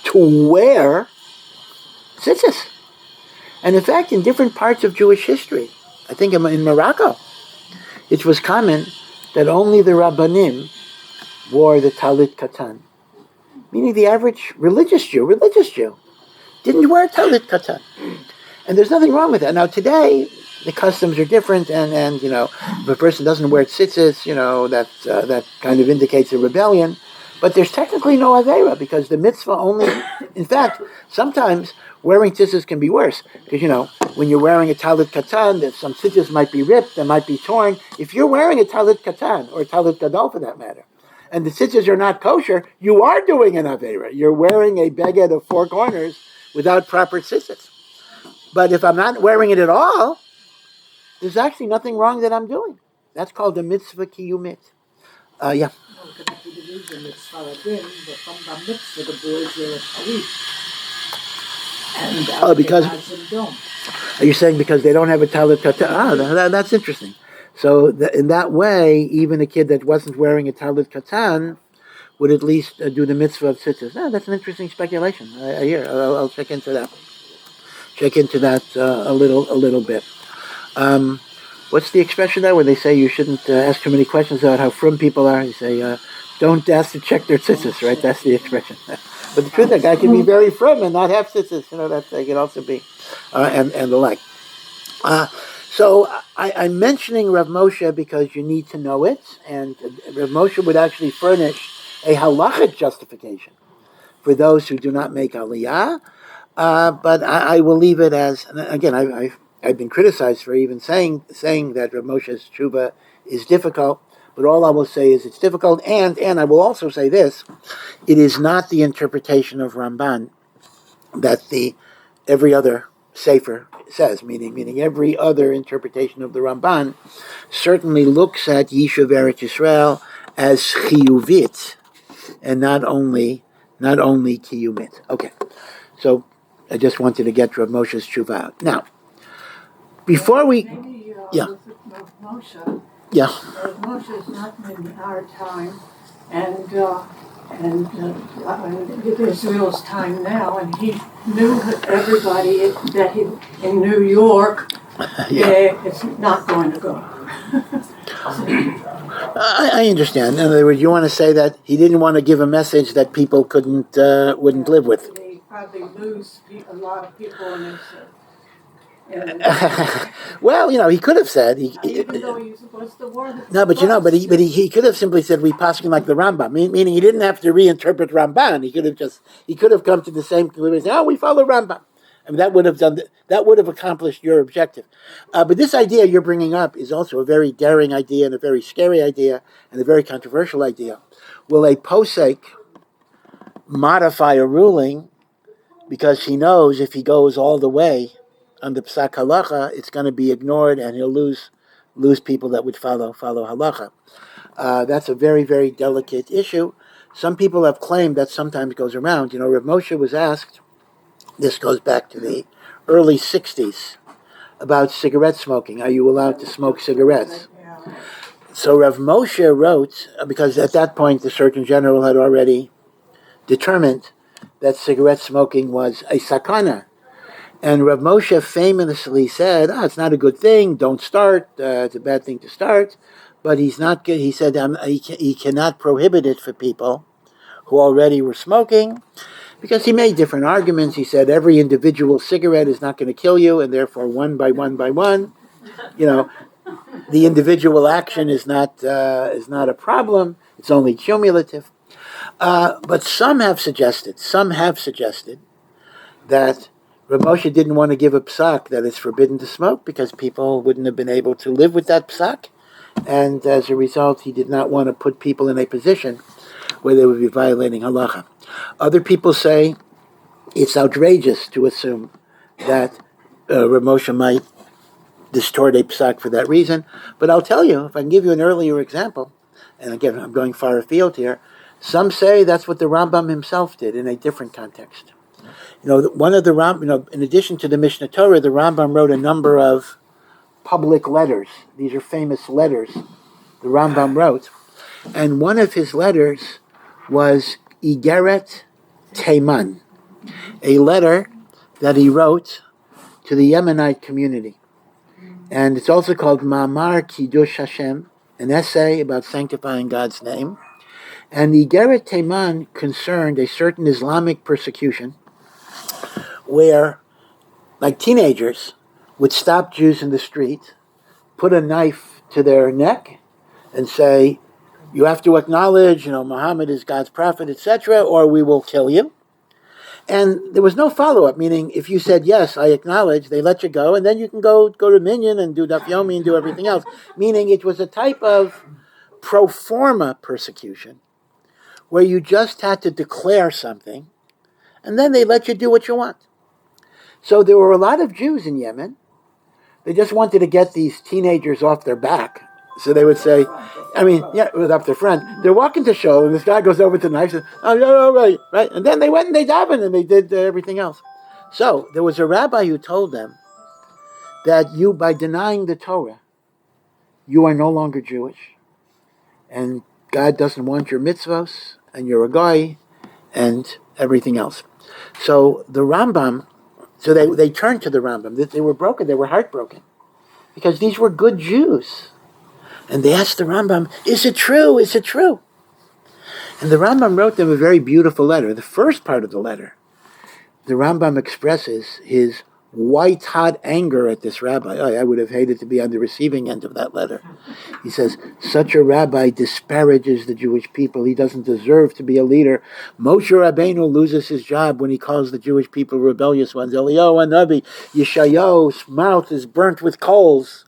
to wear tzitzis. And in fact, in different parts of Jewish history, I think in Morocco, it was common that only the Rabbanim wore the talit katan. Meaning the average religious Jew, didn't wear talit katan. And there's nothing wrong with that. Now today, the customs are different, and if a person doesn't wear tzitzis, that kind of indicates a rebellion. But there's technically no aveira, because the mitzvah only, in fact, sometimes wearing tzitzis can be worse. Because, when you're wearing a talit katan, some tzitzis might be ripped, they might be torn. If you're wearing a talit katan, or a talit gadol for that matter, and the tzitzis are not kosher, you are doing an aveira. You're wearing a beged of four corners without proper tzitzis. But if I'm not wearing it at all, there's actually nothing wrong that I'm doing. That's called a mitzvah kiyumit. Yeah. Because are you saying because they don't have a talit katan? That's interesting. So in that way, even a kid that wasn't wearing a talit katan would at least do the mitzvah of tzitzis. That's an interesting speculation. I hear. I'll check into that. A little bit. What's the expression there where they say you shouldn't ask too many questions about how frum people are? You say, don't ask to check their tzitzis, right? That's the expression. But the truth, that guy can be very frum and not have tzitzis. That can also be, and the like. So I'm mentioning Rav Moshe because you need to know it, and Rav Moshe would actually furnish a halachic justification for those who do not make aliyah. But I will leave it as, again, I've been criticized for even saying that Rav Moshe's tshuva is difficult, but all I will say is it's difficult, and I will also say this: it is not the interpretation of Ramban that every other sefer says, meaning every other interpretation of the Ramban certainly looks at Yishuv Eretz Yisrael as chiyuvit, and not only kiyumit. Okay, so I just wanted to get Rav Moshe's tshuva out. Now, before we, yeah, Moshe. yeah, Moshe is not in our time, and Israel's time now, and he knew everybody that he in New York. yeah. It's not going to go. I understand. In other words, you want to say that he didn't want to give a message that people wouldn't live with. They probably lose a lot of people in this. Well, he could have said even though he's supposed to warn. No, but he could have simply said we passing like the Rambam, meaning he didn't have to reinterpret Ramban. He could have come to the same conclusion and say, "Oh, we follow Rambam." I mean, that would have accomplished your objective. But this idea you're bringing up is also a very daring idea and a very scary idea and a very controversial idea. Will a posek modify a ruling because he knows if he goes all the way on the psak halacha, it's going to be ignored and he'll lose people that would follow halacha? That's a very, very delicate issue. Some people have claimed that sometimes goes around. Rav Moshe was asked, this goes back to the early 60s, about cigarette smoking. Are you allowed to smoke cigarettes? So Rav Moshe wrote, because at that point the Surgeon General had already determined that cigarette smoking was a sakana. And Rav Moshe famously said, it's not a good thing, don't start, it's a bad thing to start. But he's not good. He said he cannot prohibit it for people who already were smoking, because he made different arguments. He said every individual cigarette is not going to kill you, and therefore one by one, the individual action is not a problem. It's only cumulative. But some have suggested that Rav Moshe didn't want to give a psak that it's forbidden to smoke because people wouldn't have been able to live with that psak, and as a result, he did not want to put people in a position where they would be violating halacha. Other people say it's outrageous to assume that Rav Moshe might distort a psak for that reason. But I'll tell you, if I can give you an earlier example, and again, I'm going far afield here, some say that's what the Rambam himself did in a different context. One of the in addition to the Mishnah Torah, the Rambam wrote a number of public letters. These are famous letters the Rambam wrote. And one of his letters was Igeret Teiman, a letter that he wrote to the Yemenite community. And it's also called Ma'amar Kiddush Hashem, an essay about sanctifying God's name. And Igeret Teiman concerned a certain Islamic persecution where, like, teenagers would stop Jews in the street, put a knife to their neck, and say, you have to acknowledge, Muhammad is God's prophet, etc., or we will kill you. And there was no follow-up, meaning if you said, yes, I acknowledge, they let you go, and then you can go to Minyan and do Daf Yomi and do everything else. Meaning it was a type of pro forma persecution where you just had to declare something, and then they let you do what you want. So there were a lot of Jews in Yemen. They just wanted to get these teenagers off their back. So they would say, it was up the front. They're walking to show, and this guy goes over to the knife and says, oh, no, right. And then they went and they davened and they did everything else. So there was a rabbi who told them that you, by denying the Torah, you are no longer Jewish. And God doesn't want your mitzvahs, and you're a guy, and everything else. So the Rambam, they turned to the Rambam. They were broken. They were heartbroken because these were good Jews. And they asked the Rambam, is it true? Is it true? And the Rambam wrote them a very beautiful letter. The first part of the letter, the Rambam expresses his white-hot anger at this rabbi. I would have hated to be on the receiving end of that letter. He says, such a rabbi disparages the Jewish people. He doesn't deserve to be a leader. Moshe Rabbeinu loses his job when he calls the Jewish people rebellious ones. Eliyahu Hanavi, Yeshayahu's mouth is burnt with coals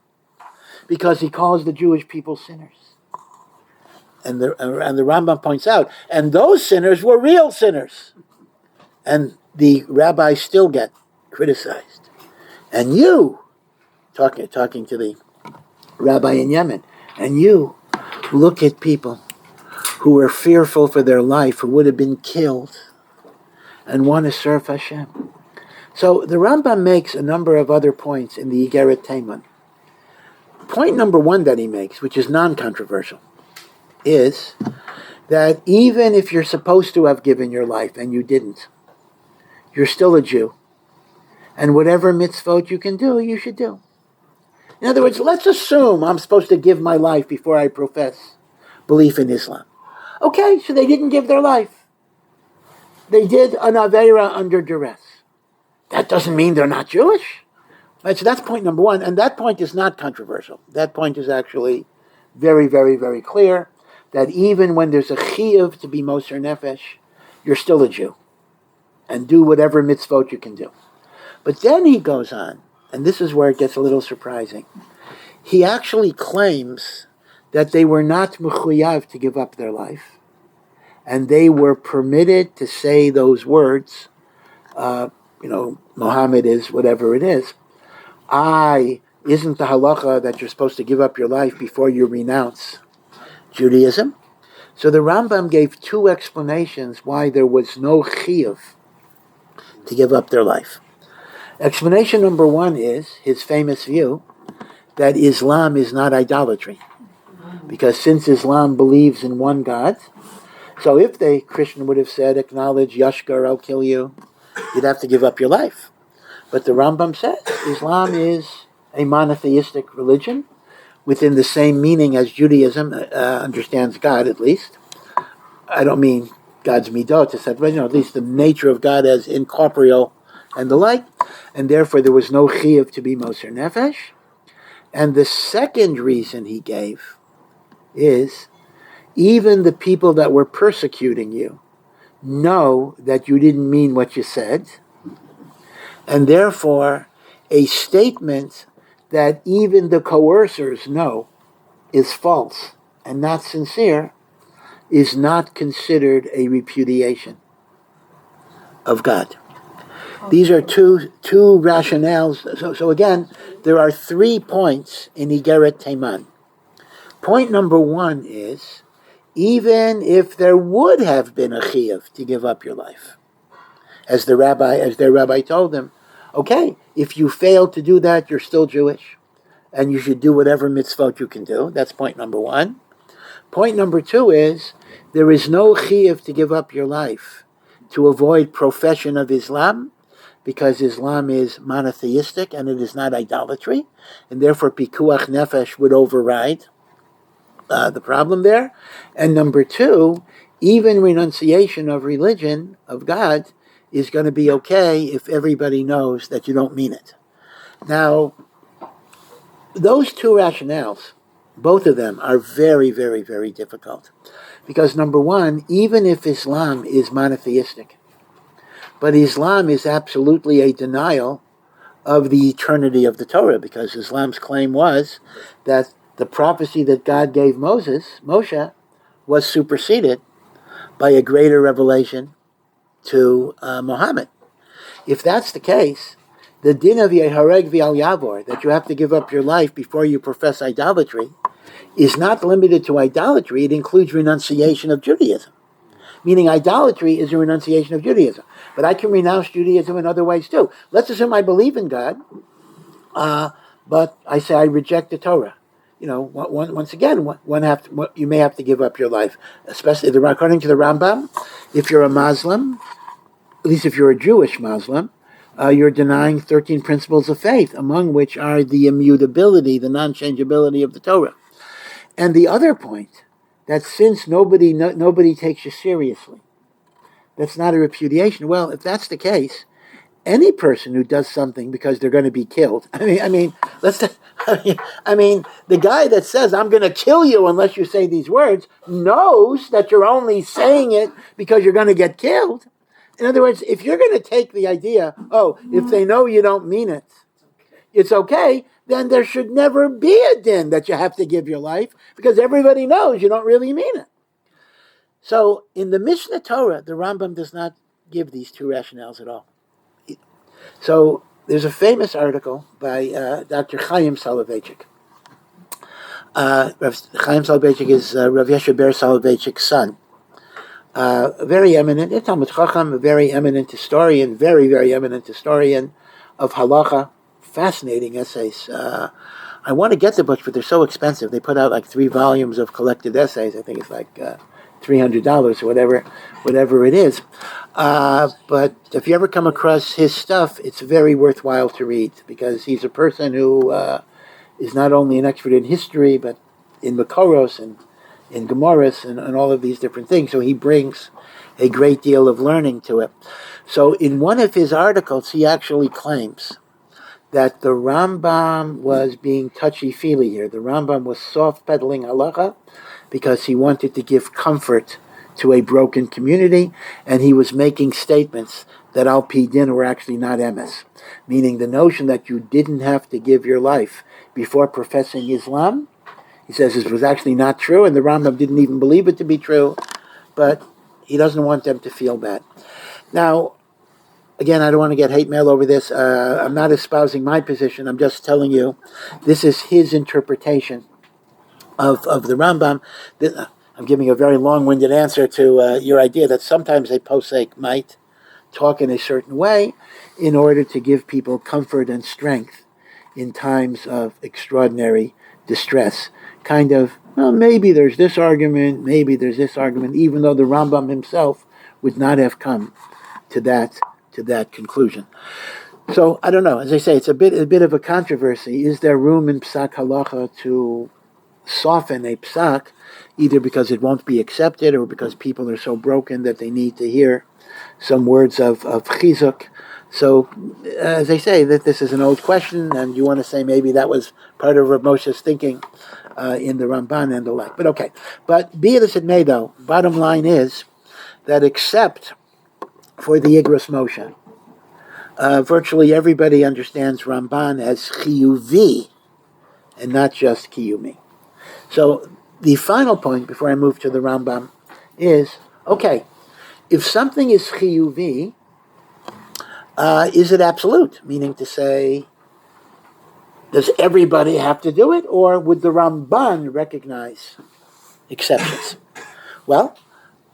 because he calls the Jewish people sinners. And the Rambam points out, and those sinners were real sinners. And the rabbis still get criticized. And you, talking to the rabbi in Yemen, and you look at people who are fearful for their life, who would have been killed, and want to serve Hashem. So the Rambam makes a number of other points in the Igeret Teiman. Point number one that he makes, which is non-controversial, is that even if you're supposed to have given your life and you didn't, you're still a Jew. And whatever mitzvot you can do, you should do. In other words, let's assume I'm supposed to give my life before I profess belief in Islam. Okay, so they didn't give their life. They did an Aveira under duress. That doesn't mean they're not Jewish. Right, so that's point number one, and that point is not controversial. That point is actually very, very, very clear, that even when there's a chiyuv to be Moser Nefesh, you're still a Jew. And do whatever mitzvot you can do. But then he goes on, and this is where it gets a little surprising. He actually claims that they were not mechuyav to give up their life, and they were permitted to say those words, Muhammad is whatever it is. Isn't the halacha that you're supposed to give up your life before you renounce Judaism? So the Rambam gave two explanations why there was no chiyuv to give up their life. Explanation number one is his famous view that Islam is not idolatry. Because since Islam believes in one God, so if the Christian would have said, acknowledge Yashkar, I'll kill you, you'd have to give up your life. But the Rambam says Islam is a monotheistic religion within the same meaning as Judaism understands God, at least. I don't mean God's midot, but at least the nature of God as incorporeal and the like, and therefore there was no chiyuv to be Moser Nefesh. And the second reason he gave is even the people that were persecuting you know that you didn't mean what you said, and therefore a statement that even the coercers know is false and not sincere is not considered a repudiation of God. These are two rationales. So again, there are 3 points in Igeret Teiman. Point number one is, even if there would have been a chiyuv to give up your life, as their rabbi told them, okay, if you fail to do that, you're still Jewish, and you should do whatever mitzvot you can do. That's point number one. Point number two is, there is no chiyuv to give up your life to avoid profession of Islam, because Islam is monotheistic and it is not idolatry, and therefore pikuach nefesh would override the problem there. And number two, even renunciation of religion, of God, is going to be okay if everybody knows that you don't mean it. Now, those two rationales, both of them are very, very, very difficult. Because number one, even if Islam is monotheistic, but Islam is absolutely a denial of the eternity of the Torah, because Islam's claim was that the prophecy that God gave Moshe, was superseded by a greater revelation to Muhammad. If that's the case, the din of Yehareg v'al Yavor, that you have to give up your life before you profess idolatry, is not limited to idolatry. It includes renunciation of Judaism. Meaning idolatry is a renunciation of Judaism. But I can renounce Judaism in other ways too. Let's assume I believe in God, but I say I reject the Torah. Once again, you may have to give up your life. Especially, according to the Rambam, if you're a Muslim, at least if you're a Jewish Muslim, you're denying 13 principles of faith, among which are the immutability, the non-changeability of the Torah. And the other point that since nobody takes you seriously, that's not a repudiation. Well, if that's the case, any person who does something because they're going to be killed. Let's. The guy that says I'm going to kill you unless you say these words knows that you're only saying it because you're going to get killed. In other words, if you're going to take the idea, if they know you don't mean it, it's okay, then there should never be a din that you have to give your life because everybody knows you don't really mean it. So in the Mishnah Torah, the Rambam does not give these two rationales at all. So there's a famous article by Dr. Chaim Soloveitchik. Chaim Soloveitchik is Rav Yeshe Ber Soloveitchik's son. A very eminent, Talmid Chacham, a very eminent historian, very, very eminent historian of halacha. Fascinating essays. I want to get the books, but they're so expensive. They put out like 3 volumes of collected essays. I think it's like $300 or whatever it is. But if you ever come across his stuff, it's very worthwhile to read because he's a person who is not only an expert in history, but in Makoros and in Gemaras and all of these different things. So he brings a great deal of learning to it. So in one of his articles, he actually claims that the Rambam was being touchy-feely here. The Rambam was soft-pedaling halacha because he wanted to give comfort to a broken community, and he was making statements that al pi din were actually not emes, meaning the notion that you didn't have to give your life before professing Islam. He says this was actually not true, and the Rambam didn't even believe it to be true, but he doesn't want them to feel bad. Now, again, I don't want to get hate mail over this. I'm not espousing my position. I'm just telling you this is his interpretation of the Rambam. I'm giving a very long-winded answer to your idea that sometimes a posek might talk in a certain way in order to give people comfort and strength in times of extraordinary distress. Kind of, well, maybe there's this argument, even though the Rambam himself would not have come to that conclusion. So I don't know. As I say, it's a bit of a controversy. Is there room in Psak Halacha to soften a Psak, either because it won't be accepted or because people are so broken that they need to hear some words of chizuk? So, as I say, that this is an old question, and you want to say maybe that was part of Rav Moshe's thinking in the Ramban and the like. But okay. But be it as it may, though, bottom line is that except for the Igros Moshe, virtually everybody understands Ramban as chiyuvi and not just kiyumi. So the final point before I move to the Rambam is, okay, if something is chiyuvi, is it absolute? Meaning to say, does everybody have to do it, or would the Ramban recognize exceptions? Well,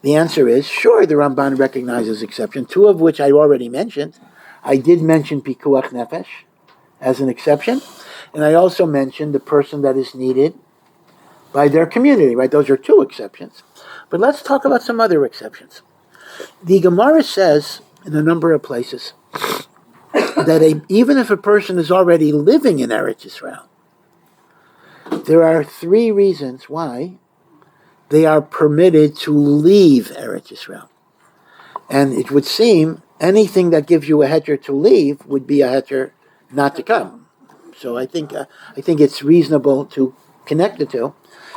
the answer is, sure, the Ramban recognizes exceptions, 2 of which I already mentioned. I did mention Pikuach Nefesh as an exception, and I also mentioned the person that is needed by their community, right? Those are 2 exceptions. But let's talk about some other exceptions. The Gemara says in a number of places that even if a person is already living in Eretz Yisrael, there are 3 reasons why they are permitted to leave Eretz Yisrael. And it would seem anything that gives you a heter to leave would be a heter not to come. So I think it's reasonable to connect the 2.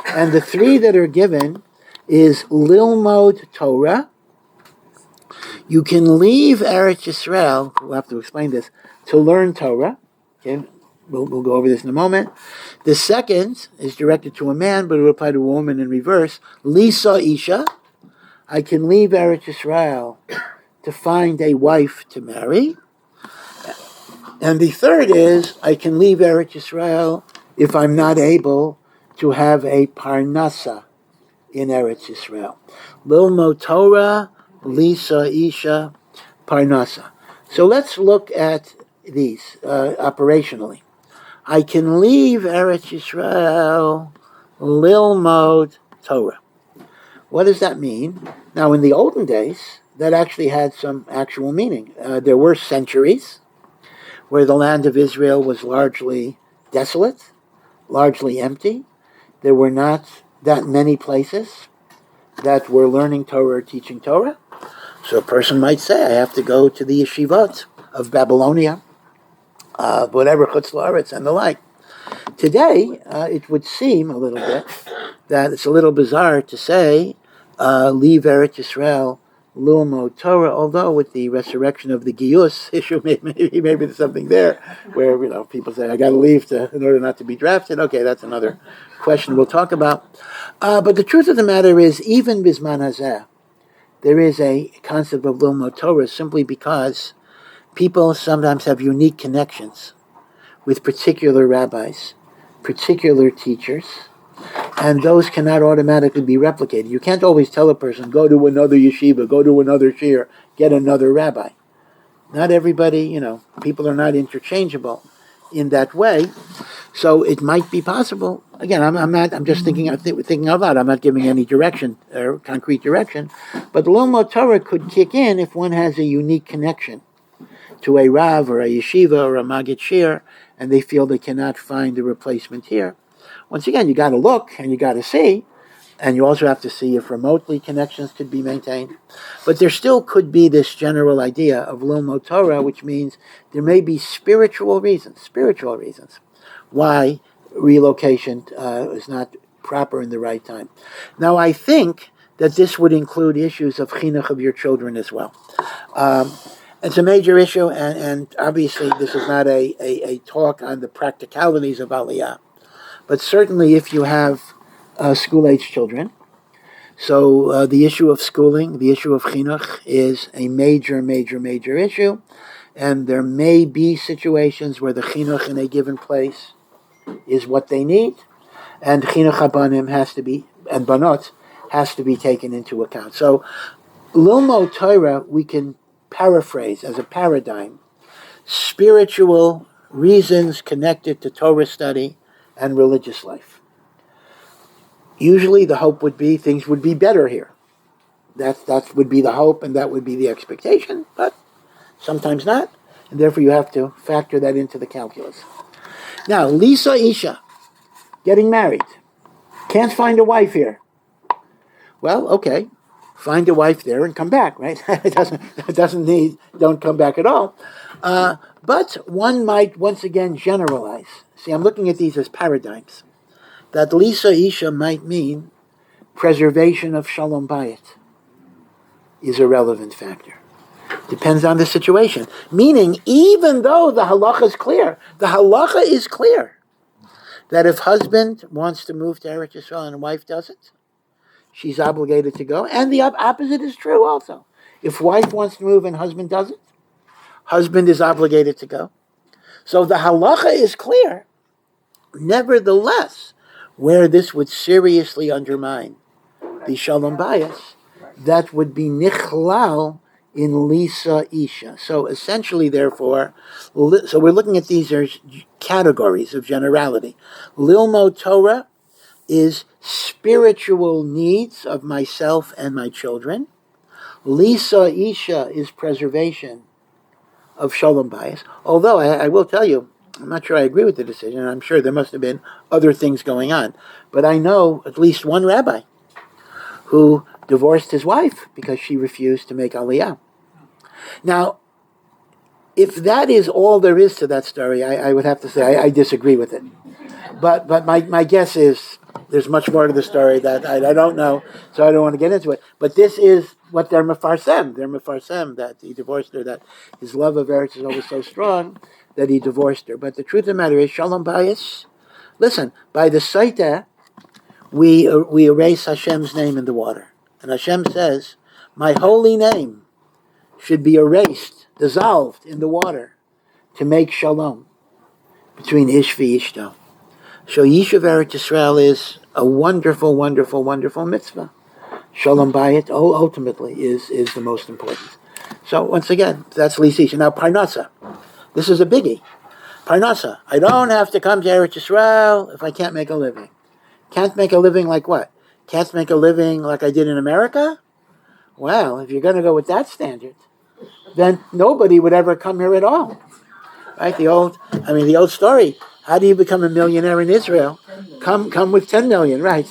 And the 3 that are given is Lilmod Torah. You can leave Eretz Yisrael, we'll have to explain this, to learn Torah. Okay, we'll go over this in a moment. The second is directed to a man, but it will apply to a woman in reverse. Lisa Isha, I can leave Eretz Yisrael to find a wife to marry. And the third is, I can leave Eretz Yisrael if I'm not able to have a parnasa in Eretz Yisrael. Lilmo Torah, Lisa Isha, parnasa. So let's look at these operationally. I can leave Eretz Yisrael, Lilmod Torah. What does that mean? Now, in the olden days, that actually had some actual meaning. There were centuries where the land of Israel was largely desolate, largely empty. There were not that many places that we're learning Torah or teaching Torah. So a person might say, I have to go to the yeshivot of Babylonia, whatever, Chutz La'aretz and the like. Today, it would seem a little bit that it's a little bizarre to say, leave Eretz Yisrael, Lilmod Torah, although with the resurrection of the Giyus issue, maybe there's something there where people say, I got to leave in order not to be drafted. Okay, that's another question we'll talk about. But the truth of the matter is, even Bisman Hazeh, there is a concept of Lilmod Torah simply because people sometimes have unique connections with particular rabbis, particular teachers, and those cannot automatically be replicated. You can't always tell a person, go to another yeshiva, go to another shir, get another rabbi. Not everybody, people are not interchangeable in that way. So it might be possible. Again, I'm just thinking out loud. I'm not giving any direction or concrete direction. But Lilmod Torah could kick in if one has a unique connection to a Rav or a yeshiva or a Maggid Shir, and they feel they cannot find a replacement here. Once again, you got to look and you got to see, and you also have to see if remotely connections could be maintained. But there still could be this general idea of Lilmod Torah, which means there may be spiritual reasons why relocation is not proper in the right time. Now, I think that this would include issues of chinuch of your children as well. It's a major issue, and obviously this is not a talk on the practicalities of ALIYAH. But certainly if you have school-age children, so the issue of schooling, the issue of chinuch is a major, major, major issue. And there may be situations where the chinuch in a given place is what they need, and chinuch habanim and banot has to be taken into account. So Lilmod Torah, we can paraphrase as a paradigm, spiritual reasons connected to Torah study and religious life. Usually the hope would be things would be better here. That would be the hope and that would be the expectation, but sometimes not, and therefore you have to factor that into the calculus. Now, Lisa Isha, getting married, can't find a wife here. Well, okay, find a wife there and come back, right? Don't come back at all. But one might once again generalize. See, I'm looking at these as paradigms. That Lisa Isha might mean preservation of Shalom Bayit is a relevant factor. Depends on the situation. Meaning, even though the halacha is clear that if husband wants to move to Eretz Yisrael and wife doesn't, she's obligated to go. And the opposite is true also. If wife wants to move and husband doesn't, husband is obligated to go. So the halacha is clear. Nevertheless, where this would seriously undermine the Shalom Bayis, that would be nichlal in Lisa Isha. So essentially, therefore, so we're looking at these as categories of generality. Lilmod Torah is spiritual needs of myself and my children. Lisa Isha is preservation of Shalom Bayis. Although I will tell you, I'm not sure I agree with the decision, and I'm sure there must have been other things going on. But I know at least one rabbi who divorced his wife because she refused to make ALIYAH. Now, if that is all there is to that story, I would have to say I disagree with it. But my guess is there's much more to the story that I don't know, so I don't want to get into it. But this is what they're mefarsem. They're mefarsem that he divorced her, that his love of Eretz is always so strong that he divorced her. But the truth of the matter is, Shalom Bayis, listen, by the Saita, we erase Hashem's name in the water. And Hashem says, my holy name should be erased, dissolved in the water to make shalom between Ish v'Ishto. So Yishuv Eretz Yisrael is a wonderful, wonderful, wonderful mitzvah. Shalom Bayit ultimately is the most important. So once again, that's Lisisha. Now Parnasa. This is a biggie. Parnasa. I don't have to come to Eretz Yisrael if I can't make a living. Can't make a living like what? Can't make a living like I did in America? Well, if you're going to go with that standard, then nobody would ever come here at all. Right? The old story. How do you become a millionaire in Israel? come with 10 million, right?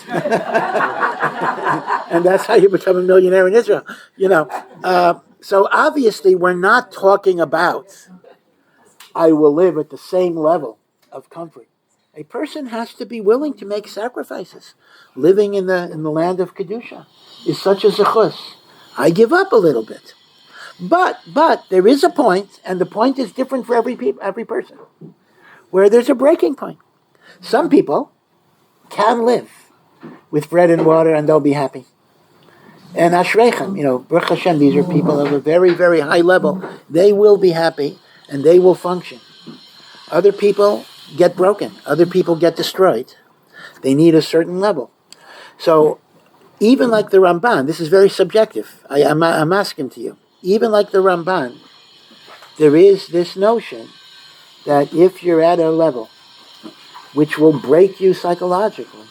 And that's how you become a millionaire in Israel. So obviously we're not talking about I will live at the same level of comfort. A person has to be willing to make sacrifices. Living in the land of Kedusha is such a zechus. I give up a little bit. But there is a point, and the point is different for every person, where there's a breaking point. Some people can live with bread and water and they'll be happy. And Ashreichem, Baruch Hashem, these are people of a very, very high level. They will be happy and they will function. Other people get broken. Other people get destroyed. They need a certain level. So even like the Ramban, this is very subjective. I'm asking to you. Even like the Ramban, there is this notion that if you're at a level which will break you psychologically,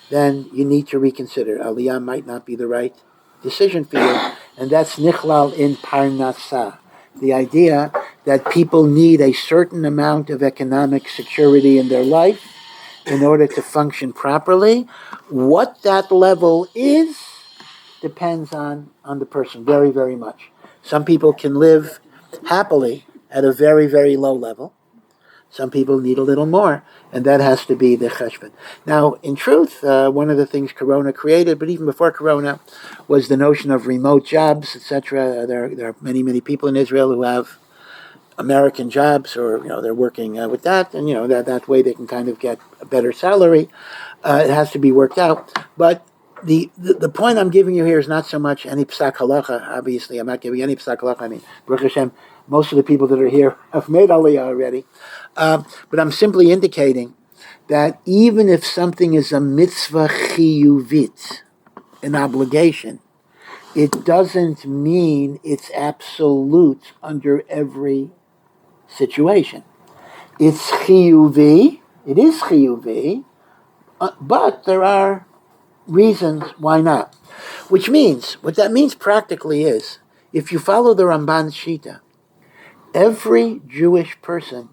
then you need to reconsider. Aliyah might not be the right decision for you. And that's nichlal in parnasa. The idea that people need a certain amount of economic security in their life in order to function properly. What that level is depends on the person very, very much. Some people can live happily at a very, very low level. Some people need a little more, and that has to be the cheshbon. Now, in truth, one of the things Corona created, but even before Corona, was the notion of remote jobs, etc. There are many, many people in Israel who have American jobs, or they're working with that, and that way they can kind of get a better salary. It has to be worked out, but the point I'm giving you here is not so much any psak halacha. Obviously, I'm not giving any psak halacha. I mean, Baruch Hashem, most of the people that are here have made aliyah already. But I'm simply indicating that even if something is a mitzvah chiyuvit, an obligation, it doesn't mean it's absolute under every situation. It's chiyuvi, it is chiyuvi, but there are reasons why not. What that means practically is, if you follow the Ramban's Shita, every Jewish person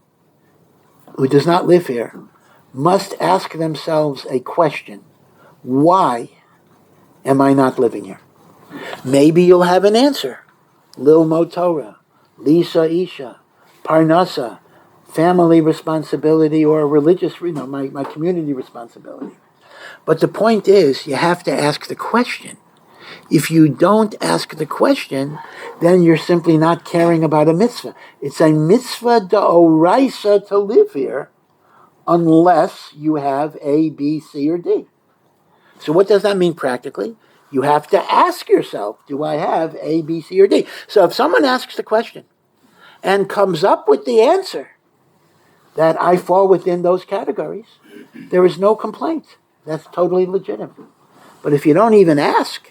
who does not live here must ask themselves a question. Why am I not living here? Maybe you'll have an answer. Lil Mo Torah, Lisa Isha, Parnasa, family responsibility, or religious, my community responsibility. But the point is, you have to ask the question. If you don't ask the question, then you're simply not caring about a mitzvah. It's a mitzvah d'oraisa to live here, unless you have A, B, C, or D. So what does that mean practically? You have to ask yourself, do I have A, B, C, or D? So if someone asks the question and comes up with the answer that I fall within those categories, there is no complaint. That's totally legitimate. But if you don't even ask,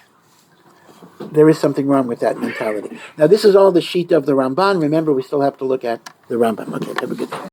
there is something wrong with that mentality. Now, this is all the sheet of the Ramban. Remember, we still have to look at the Rambam. Okay, have a good day.